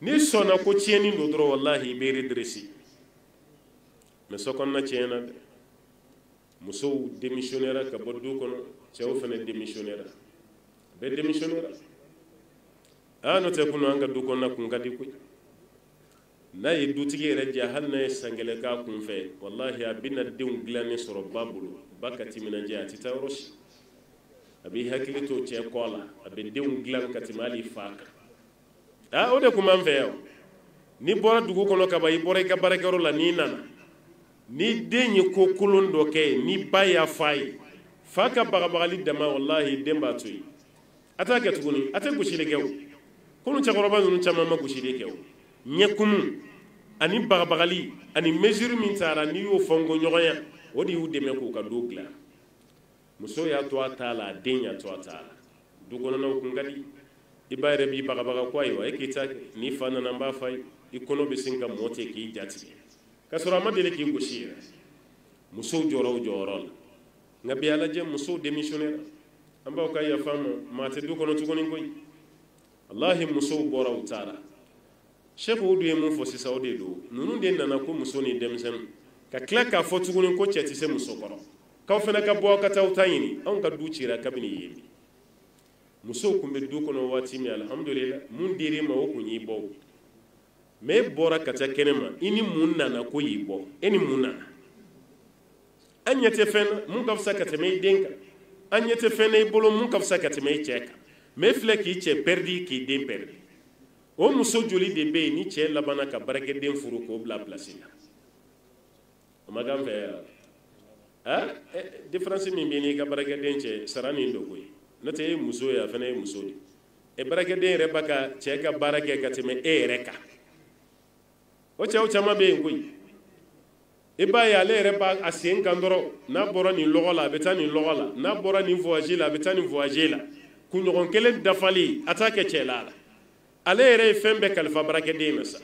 ni sɔnna ko tiɲɛni don dɔrɔn wallahi i bɛ redresser mais so kɔnɔna tiɲɛna dɛ musow démissionnera ka bɔ du kɔnɔ cɛw fana démissionnera bɛɛ démissionnera n'o tɛ kunun an ka du kɔnɔna kun ka di koyi n'a ye dutigi yɛrɛ diya hali n'a ye san kelen k'a kun fɛ wallahi a bɛna denw dilannen sɔrɔ ba bolo ba ka timinandiya a tɛ taa yɔrɔ si a b'i hakili to cɛ kɔ la a bɛ denw dilan ka tɛmɛ hali fa kan o de kun b'an fɛ yan n'i bɔra dugu kɔnɔ ka ban i bɔra i ka baarakɛyɔrɔ la n'i nana ni den ye ko kolon dɔ kɛ ni ba y'a f'a ye fa ka bagabagali dama wallahi den b'a to yen a t'a kɛ tuguni a tɛ gosili kɛ o kunu cɛkɔrɔba ninnu caman ma gosili kɛ o ɲɛkumu ani bagabagali ani mesure min taara n'i y'o fɔ n ko ɲɔgɔnya o de y'u dɛmɛ k'u ka do dilan muso y'a to a t'a la a den y'a to a t'a la du kɔnɔnaw kun ka di i ba yɛrɛ b'i bagabaga ko ayiwa e k'i ta kɛ n'i fa nana n b'a f'a ye i kɔnɔ bɛ sin ka mɔ ten k'i jatigɛ k'a sɔrɔ a ma deli k'i gosi yɛrɛ musow jɔrɔ o jɔyɔrɔ la nka bi a lajɛ musow démissionnaire an b'aw ka yafa ma maa tɛ du kɔnɔ tuguni koyi wallahi musow bɔra u taara Cheikh Udu ye mun fɔ sisan o de don ninnu de nana ko muso ni denmisɛnnin ka tila k'a fɔ tuguni ko cɛ tɛ se muso kɔrɔ k'aw fana ka bɔ aw ka taa aw ta ɲini anw ka du cira kabini yen musow tun bɛ du kɔnɔ waati min alhamdulillah mun dir'i ma o kun y'i bɔ mais e bɔra ka taa kɛnɛ ma i ni mun nana ko y'i bɔ e ni mun nana an ɲɛ tɛ fɛn na mun ka fisa ka tɛmɛ i den kan an ɲɛ tɛ fɛn na i bolo mun ka fisa ka tɛmɛ i cɛ kan mais e filɛ k'i cɛ pɛridi k'i den pɛridi o muso joli de bɛ yen ni cɛ labana ka baarakɛden furu k'o bila place la o ma k'an fɛ yan différence min b'i n'i ka baarakɛden cɛ sara nin don koyi n'o tɛ e ye muso ye a fana ye muso de e baarakɛden yɛrɛ b'a ka cɛ ka baara kɛ ka tɛmɛ e yɛrɛ kan o cɛw caman bɛ yen koyi i b'a ye ale yɛrɛ b'a a sen kan dɔrɔn n'a bɔra nin lɔgɔ la a bɛ taa nin lɔgɔ la n'a bɔra nin voyage la a bɛ taa nin voyage la kunɲɔgɔn kelen dafali a t'a kɛ cɛ la ale yɛrɛ ye fɛn bɛɛ kalifa baarakɛden na sa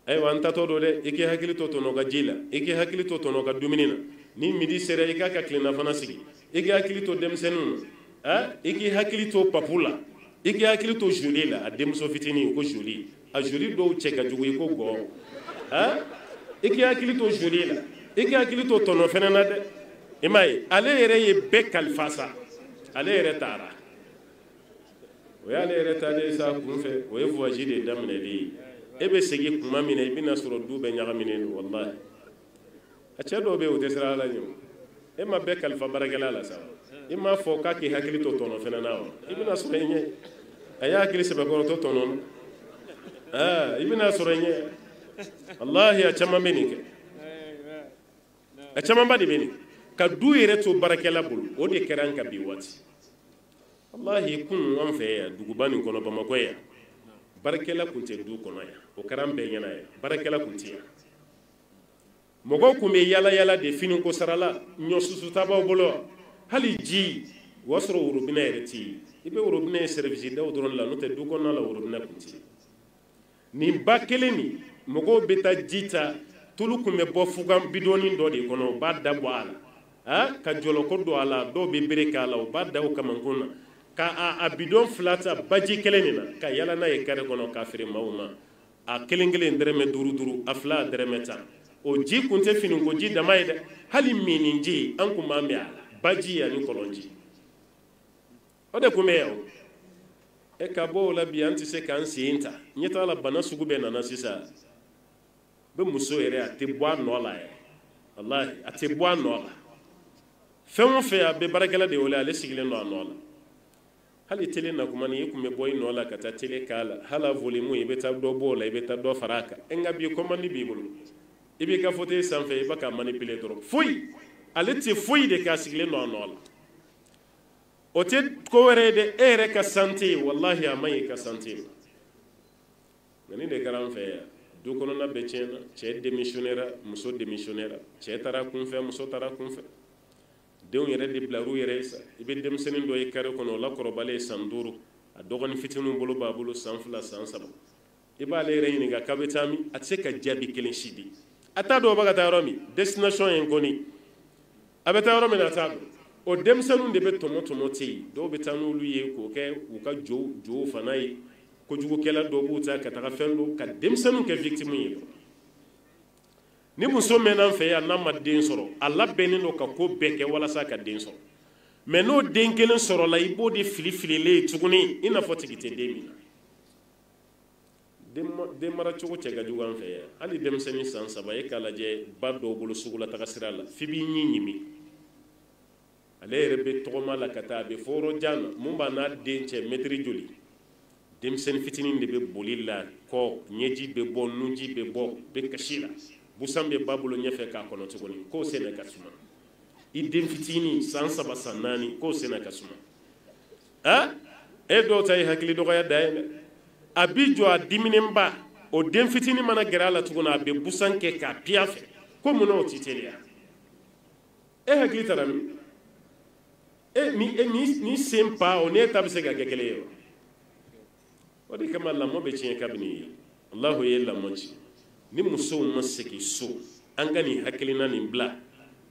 ayiwa an tatɔ don dɛ i k'i hakili to tɔnɔ ka ji la i k'i hakili to tɔnɔ ka dumuni na ni midi sera i k'a ka tilennafana sigi i k'i hakili to denmisɛnninw na i k'i hakili to papu la i k'i hakili to joli la a denmuso fitinin ko joli a joli dɔw cɛ ka jugu i ko gɔ i k'i hakili to joli la i k'i hakili to tɔnɔ fɛnɛ na dɛ i m'a ye ale yɛrɛ ye bɛɛ kalifa sa ale yɛrɛ taara o y'ale yɛrɛ taalen sa kunfɛ o ye voyage de daminɛlen ye e bɛ segin kuma min na i bɛna sɔrɔ du bɛɛ ɲagaminen don wallahi a cɛ dɔw bɛ yen o tɛ siran ala ɲɛ e ma bɛɛ kalifa baarakɛla la sa i m'a fɔ k'a k'i hakili to tɔnɔ fɛnɛ na wa i bɛna sɔrɔ i ɲɛ a y'a hakili sɛbɛkɔrɔtɔ tɔnɔ na i bɛna sɔrɔ i ɲɛ wallahi a caman bɛ nin kɛ a camanba de bɛ nin ka du yɛrɛ to baarakɛla bolo o de kɛra an ka bi waati wallahi kun an fɛ yan duguba nin kɔnɔ bamakɔ yan baarakɛla kun tɛ du kɔnɔ yan o kɛra an bɛɛ ɲɛna yan baarakɛla kun tɛ yan mɔgɔw kun bɛ yala yala de fini ko sarala ɲɔ susu tabaw bolo hali ji o y'a sɔrɔ worobinɛ yɛrɛ tɛ yen i bɛ worobinɛ service daw dɔrɔn la n'o tɛ du kɔnɔna la worobinɛ kun tɛ yen nin ba kelen nin mɔgɔw bɛ taa ji ta tulu kun bɛ bɔ fugan bidɔni dɔ de kɔnɔ u b'a da bɔ a la ka jɔlɔkɔ don a la dɔw bɛ bere k'a la u b'a da o kamankun na ka a bidɔn fila ta baji kelen nin na ka yala n'a ye kare kɔnɔ k'a feere maaw ma a kelen kelen dɛrɛmɛ duuru duuru a fila dɛrɛmɛ tan o ji kun tɛ finiko ji dama ye dɛ hali minin ji an kun b'a mɛn a la baji ani kɔlɔnji o de kun bɛ yan o ka bɔ o la bi an tɛ se k'an sen ta ɲɛ t'a la bana sugu bɛɛ nana sisan bɛ muso yɛrɛ a tɛ bɔ a nɔ la yɛrɛ wallahi a tɛ bɔ a nɔ la fɛn o fɛn a bɛ baarakɛla de wele ale sigilen don a nɔ la hali télé na kuma ni i kun bɛ bɔ i nɔ la ka taa télé k'a la hali a volume i bɛ taa dɔ bɔ o la i bɛ taa dɔ fara a kan nka bi commande b'i bolo i b'i ka fauteuil sanfɛ i bɛ ka manipuler dɔrɔn foyi ale tɛ foyi de k'a sigilen don a nɔ la o tɛ ko wɛrɛ ye dɛ e yɛrɛ ka santé wallahi a man ɲi i ka santé ma nka nin de kɛra an fɛ yan du kɔnɔna bɛɛ tiɲɛna cɛ démissionnaire muso démissionnaire cɛ taara kunfɛ muso taara kunfɛ denw yɛrɛ de bilar'u yɛrɛ ye sa i bɛ denmisɛnnin dɔ ye kare kɔnɔ o la kɔrɔbalen san 5 a dɔgɔnin fitininw bolo b'a bolo san 2 san 3 i b'ale yɛrɛ ɲininka k'a bɛ taa min a tɛ se ka jaabi kelen si di a t'a dɔn o bɛ ka taa yɔrɔ min destination ye n kɔni a bɛ taa yɔrɔ min na a t'a dɔn o denmisɛnninw de bɛ tɔmɔ tɛ yen dɔw bɛ taa n'olu ye k'o kɛ u ka jow fana ye kojugukɛla dɔw b'u ta ka taga fɛn dɔ ka denmisɛnninw kɛ victime ye ni muso mɛnna an fɛ yan n'a ma den sɔrɔ a labɛnnen don ka ko bɛɛ kɛ walasa ka den sɔrɔ mais n'o den kelen sɔrɔla i b'o de filifilen tuguni i n'a fɔ tigi tɛ den min na den mara cogo cɛ ka jugu an fɛ yan hali denmisɛnnin san 3 e k'a lajɛ ba dɔw bolo sugula taga sira la f'i b'i ɲi ɲimi ale yɛrɛ bɛ tɔgɔma la ka taa a bɛ fɔ yɔrɔ jan na mun b'a n'a den cɛ mɛtiri joli denmisɛnnin fitinin de bɛ boli la kɔ ɲɛji bɛ bɔ nunji bɛ bɔ bɛ kasi la busan bɛ ba bolo ɲɛfɛ k'a kɔnɔ tuguni k'o sɛnɛ ka suma i den fitinin san 3 san 4 k'o sɛnɛ ka suma e dɔw ta ye hakili dɔgɔya da ye dɛ a bi jɔ a diminenba o den fitinin mana gɛrɛ a la tuguni a bɛ busan kɛ k'a piya fɛ ko munna o tɛ teliya e hakili tara min ni sen pa o n'e ta bɛ se ka kɛ kelen ye wa o de kama lamɔ bɛ tiɲɛ kabini ye Allahu ye lamɔ ci ni musow ma segin so an ka nin hakilina nin bila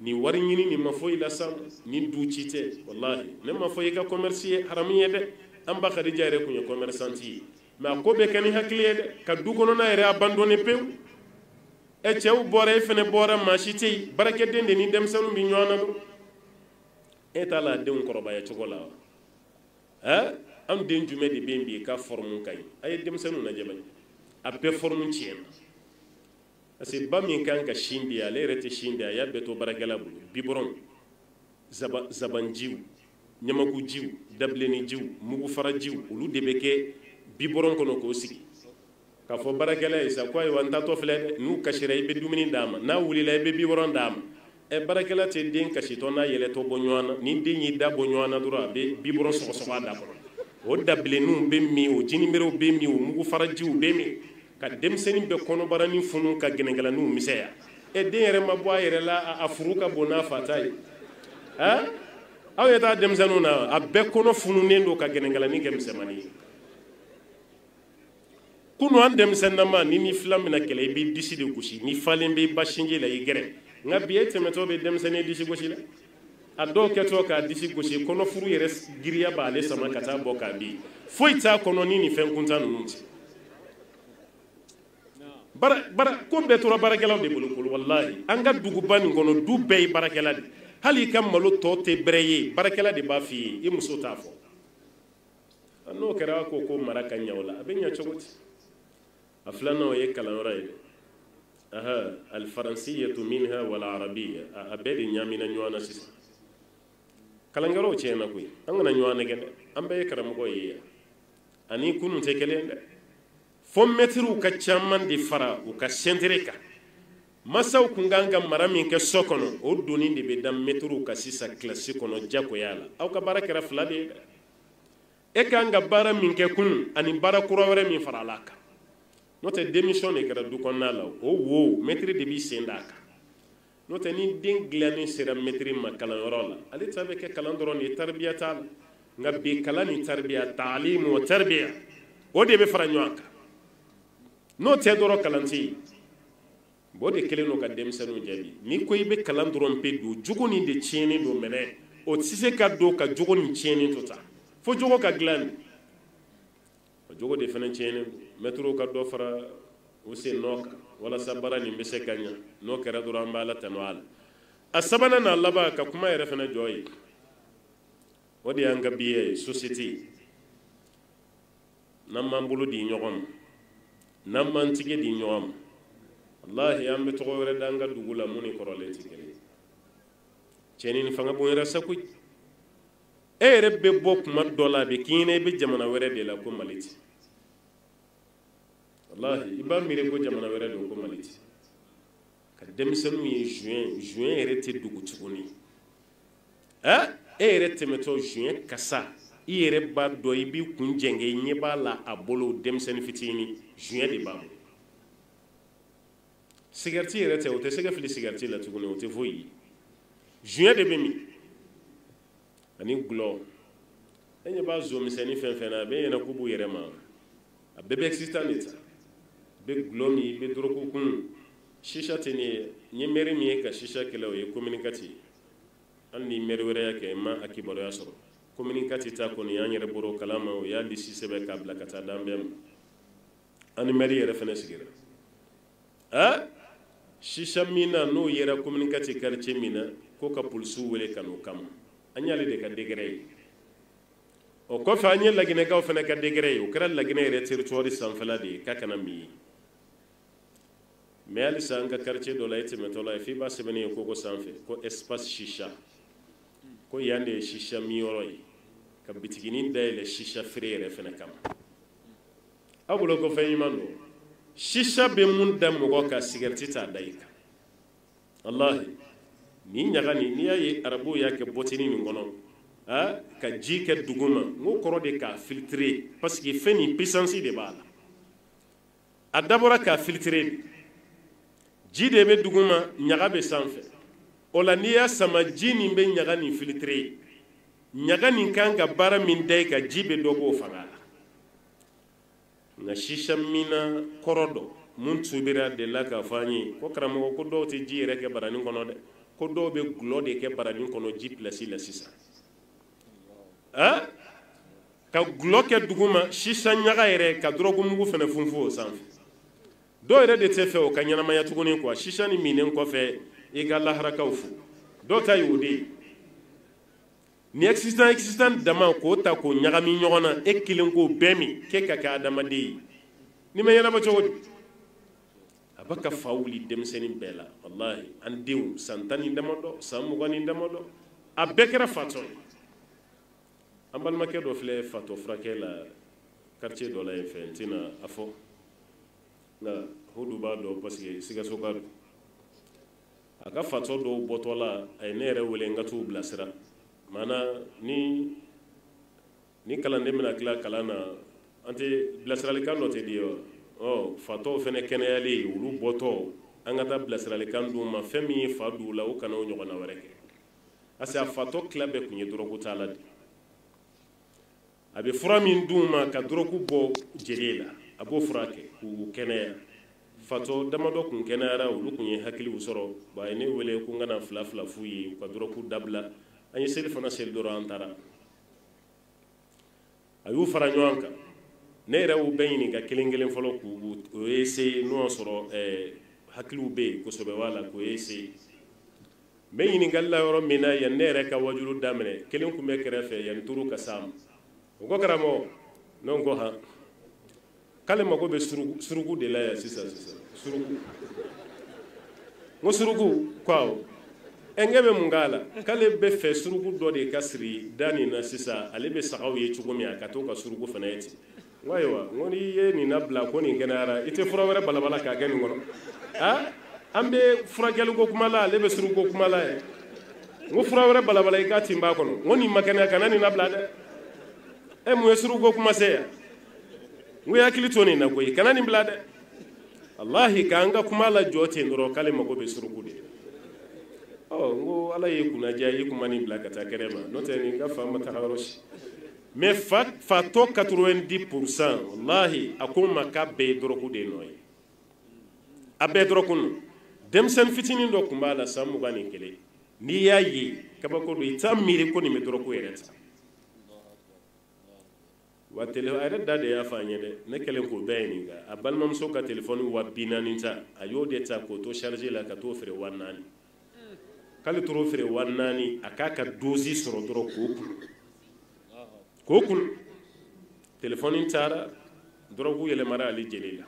ni wari ɲini ni ma foyi la san ni du ci tɛ wallahi ne ma fɔ i ka commerce ye haramu ye dɛ an ba Khadija yɛrɛ kun ye commerçante ye mais a ko bɛ kɛ ni hakili ye dɛ ka du kɔnɔna yɛrɛ abandonné pewu cɛw bɔra e fɛnɛ bɔra maa si tɛ yen barakɛden de ni denmisɛnninw bi ɲɔgɔn na dɔrɔn e t'a la a denw kɔrɔbaya cogo la wa an den jumɛn de bɛ yen bi ka forme ka ɲi a ye denmisɛnninw lajɛ bani a bɛɛ forme tiɲɛna parce que ba min kan ka sin di ale yɛrɛ tɛ sin di a y'a bɛɛ to baarakɛla bolo biburon zabanjiw ɲamakujiw dabilenijiw mugufarajiw olu de bɛ kɛ biburon kɔnɔ k'o sigi k'a fɔ baarakɛla ye sa ko ayiwa n taatɔ filɛ dɛ n'u kasira i bɛ dumuni d'a ma n'a wulila i bɛ biburon d'a ma baarakɛla tɛ den kasitɔ n'a yɛlɛtɔ bɔ ɲɔgɔn na ni den y'i da bɔ ɲɔgɔn na dɔrɔn a bɛ biburon sɔgɔsɔgɔ a da kɔnɔ o dabilenninw bɛ min o jiniberew bɛ min o mugufarajiw bɛ min ka denmisɛnnin bɛ kɔnɔbaranin funu ka gɛnɛgɛlɛninw misɛya den yɛrɛ ma bɔ a yɛrɛ la a furu ka bon n'a fa ta ye aw ye taa denmisɛnninw na a bɛɛ kɔnɔ fununen don ka gɛnɛgɛlɛnin kɛ misɛnmanin ye kunu an denmisɛnninama ni fila mina kɛlɛ i b'i disi de gosi ni falen b'i ba sinji la i gɛrɛ nka bi e tɛmɛtɔ bɛ denmisɛnnin disi gosi la a dɔw kɛtɔ k'a disi gosi kɔnɔfuru yɛrɛ giriya b'ale sama ka taa bɔ k'a di foyi t'a kɔnɔ ni nin fɛn kuntan ninnu tɛ ko bɛɛ tora baarakɛlaw de bolo wallahi an ka duguba nin kɔnɔ du bɛɛ ye baarakɛla de hali i ka malo tɔ tɛ bɛrɛ ye baarakɛla de b'a f'i ye i muso t'a fɔ n'o kɛra ko mara ka ɲɛ o la a bɛ ɲɛ cogo di a filanan o ye kalanyɔrɔ ye dɛ alfaransiyatu minha wal arabiyya a bɛɛ de ɲaamina ɲɔgɔn na sisan kalankɛlaw tiɲɛna koyi an kana ɲɔgɔn nɛgɛ dɛ an bɛɛ ye karamɔgɔ ye yan ani kunun tɛ kelen dɛ fo mɛtiriw ka caman de fara u ka sentere kan masaw kun kan ka mara min kɛ so kɔnɔ o doni de bɛ da mɛtiriw kan sisan kilasi kɔnɔ jagoya la aw ka baara kɛra fila de ye dɛ e kan ka baara min kɛ kunun ani baara kura wɛrɛ min fara a la kan n'o tɛ démission de kɛra du kɔnɔna la o wo mɛtiri de b'i sen d'a kan n'o tɛ ni den dilannen sera mɛtiri ma kalanyɔrɔ la ale ta bɛ kɛ kalan dɔrɔn de ye taribiya t'a la nka bi kalan ni taribiya taalimu wa taribiya o de bɛ fara ɲɔgɔn kan n'o tɛ dɔrɔn kalan tɛ yen o de kelen don ka denmisɛnninw jaabi n'i ko i bɛ kalan dɔrɔn pe don jogo nin de tiɲɛnen don mɛnɛ o tɛ se ka don ka jogo nin tiɲɛnen to ta fo jogo ka dilan de o jogo de fana tiɲɛnen don mɛtiriw ka dɔ fara u sen nɔ kan walasa baara nin bɛ se ka ɲɛ n'o kɛra dɔrɔn an b'a la tanu a la a sabanan n'a laban ka kuma yɛrɛ fana jɔ ye o de y'an ka bi ye société n'an m'an bolo di ɲɔgɔn ma n'an m'an tigɛ di ɲɔgɔn ma wallahi an bɛ tɔgɔ wɛrɛ da an ka dugu la mun ni kɔrɔlen tɛ kelen cɛnni ni fanga bonyara sa koyi e yɛrɛ bɛ bɔ kuma dɔ la a bɛ k'i ɲɛna i bɛ jamana wɛrɛ de la ko Mali tɛ wallahi i b'a miiri ko jamana wɛrɛ don ko Mali tɛ ka denmisɛnninw ye juin yɛrɛ tɛ dugu tuguni e yɛrɛ tɛmɛtɔ juin kasa i yɛrɛ b'a dɔn i b'i kun jɛngɛ i ɲɛ b'a la a bolo denmisɛnnin fitinin juin de b'a bolo sigariti yɛrɛ tɛ o tɛ se ka fili sigariti la tuguni o tɛ foyi ye juin de bɛ min ani gulɔ e ɲɛ b'a zo misɛnnin fɛn fɛn na a bɛ ɲɛna k'u b'u yɛrɛ ma a bɛɛ bɛ excitant de ta i bɛ gulɔ min i bɛ dɔrɔgu kun shisha tɛ nin ye n ye mɛri min ye ka shisha kɛlɛ o ye communicati ye hali ni mɛri wɛrɛ y'a kɛ n ma a kibaruya sɔrɔ communicati ta kɔni y'an yɛrɛ bɔra o kalama o y'a lisi sɛbɛn k'a bila ka taa d'an bɛɛ ma an ni mɛri yɛrɛ fana sigira shisha min na n'o yera communicati quartier min na ko ka polisiw wele ka n'o kama an y'ale de ka degré ye o kɔfɛ an ye laginɛkaw fana ka degré ye o kɛra laginɛ yɛrɛ territoire sanfɛla de ye k'a kana min ye mais halisa an ka quartier dɔ la e tɛmɛtɔ la f'i b'a sɛbɛnni ye koko sanfɛ ko espace shisha ko yan de ye shisha min yɔrɔ ye ka bitiginin dayɛlɛ shisha feere yɛrɛ fana kama aw bolo ko fɛn ɲuman don shisha bɛ mun da mɔgɔ ka sigariti t'a da i kan wallahi ni ɲaga nin n'i y'a ye arabuw y'a kɛ bɔtini nin kɔnɔ ka ji kɛ dugu ma n ko kɔrɔ de k'a filtrer parce que fɛn nin puissance de b'a la a dabɔra k'a filtrer de ji de bɛ dugu ma ɲaga bɛ sanfɛ o la n'i y'a sama ji nin bɛ ɲaga nin filtrer ɲaga nin kan ka baara min da i kan ji bɛ dɔ b'o fanga la nka shisha mina kɔrɔ dɔ mun tubira de la ka fani ko karamo ko do te ji rek barani kono de ko do be glo de ke barani kono ji place la sisa ha ka glo ke duguma shisha nyaga yere ka drogu mugu fene funfu o sanf do yere de te fe o kanyana maya tuguni ko shisha ni minen ko fe e ga la haraka fu do tay wudi ni existant dama ko ta ko nyaga mi nyogona e kilin ko bemi ke ka ka dama de ni me yana ba cogodi abaka fawuli demseni bela wallahi an diw santani damodo samugani damodo abekera fato ambal make do fle fato frakela quartier do la infantina afo na hudu ba do parce que siga soka aka fato do botola ay nere wele ngatu blasira mana ni kalande mina kala kalana ante blasirali kan note dio oh fato fene keneyali ulu boto angata blasirali kan du ma femi fadu la o kana o nyogona wareke asa fato klabe kunye drogu tala abe fura min duma ka drogu bo jelela abo furake ku keneya fato damado kun kenara ulu kunye hakili usoro ba ene wele ku ngana fla fuyi ka drogu dabla anyi sel fana sel doro antara ayu fara nywanka ne rew bayni ga kelengelen folo ku o ese no soro haklu be ko sobe wala ko ese bayni galla yoro mina ya ne re ka wajulu damene kelen ku mekere fe yan turu ka sam ko karamo non ko ha kale mako be surugu de la ya sisa surugu mo surugu kwao engebe mungala kale be fe surugu do de kasri dani na sisa ale be sagaw ye chugumi akato ka surugu fanayeti waywa ngoni ye ni nabla ko ni kenara ite fura wara balabala ka ken ngono ha ambe fura gelu go kumala le be surugu go kumala e ngo fura wara balabala ka timba kono ngoni makana kanani nabla de e mu surugu go kumase ngo yakili toni na ko kanani blade wallahi ka anga kumala jote ndoro kale mako be surugu de oh ngo ala ye kuna jayi kumani blaka ta kerema note ni ga fama ta haroshi mais fato 90% wallahi akuma ka be droku de noy abe drokun demsen fitini do kumbala samu bani kele ni yayi kabako do itamiri ko ni me droku yereta wa tele ayre dade ya fanye de ne kelen ko bayni ga abal mam so ka telephone wa binaninta ayo de ta ko to charger la ka to fere wanani kali toro fere wannani akaka dozi soro doro kokun telefonin tara dorogu yele mara ali jelela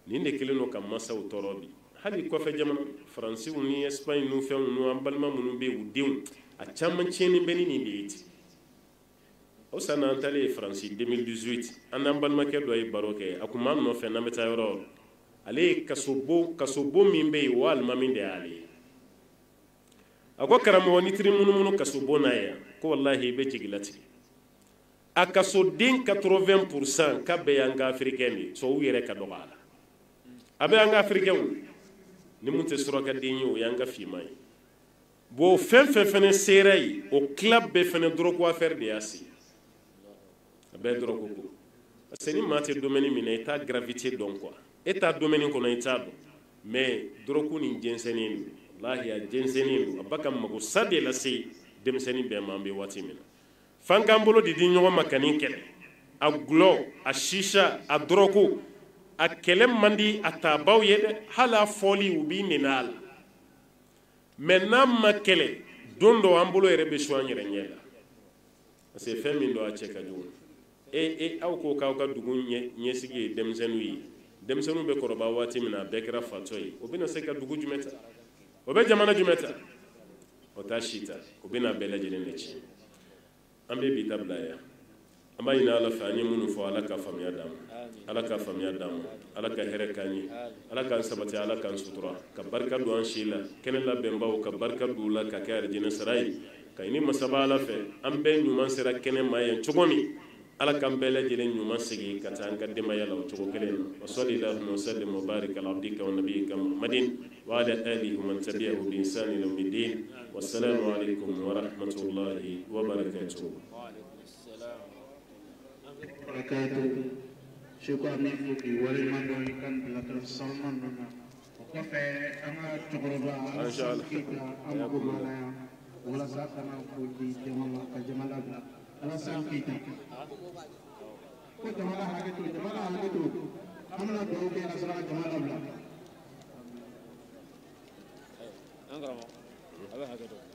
ninde keleno kam masaw torobi hali ko fe jamana france ni espagne nu fe nu ambalma munu be wudiw a chamman cheni beni ni deeti o sana antale france 2018 an ambalma ke do ay baroke akuma no fe na meta yoro ale kasobo mimbe wal maminde ali ako karamo ni tri munu kasubo na ya ko wallahi be jigilati akaso din 80% ka be yanga africaine so wire ka dogala abe yanga africaine ni munte soroka dinyo yanga fimay bo fene seray o club be fene droko affaire de asi abe droko ko aseni mate domaine mi na eta gravité donc quoi eta domaine ko na eta do mais droko ni jensenin wallahi ya jensenin abaka mago sade la se demseni be mambe watimina fankambolo di ñogo makani kele a glo a shisha a droku a kele mandi a tabaw yede hala foli ubi ninal maintenant ma kele dondo ambolo yere be shwanyere nyela ase femi ndo a cheka jun aw ko ka dugu nyesigi demsenu be koroba wati mina bekra fatoyi obina seka dugu jumeta obe jamana jumeta otashita obina bela jelen lechi ambe bi tablaya amba ina ala fani munu fo ala ka famiya dam ala ka famiya dam ala ka here kani ala ka sabati ala kan sutura ka barka do an shila kenela bembaw ka barka do la ka kare jina sarai ka ini masabala fe ambe nyuman sera kene mayen chogomi ala kan bele jelen nyuman sigi ka tan ka dema yala chogo kelen wa sallallahu wa sallam wa barik ala abdika wa nabiyyika muhammadin wa ala alihi man tabi'ahu bi ihsan ila yawmiddin wassalamu alaykum wa rahmatullahi wa barakatuh. وبركاته Sheikh Amin Fuki wale mando kan Bilateral Salman nana o kɔfɛ an ka cɛkɔrɔba Alassane Keita an mako b'ala yan walasa kana ko di jama ka jama labila Alassane Keita ko jama la hakɛ to an bɛna dugawu kɛ ka sɔrɔ ka jama labila an karamɔgɔ a bɛ hakɛ to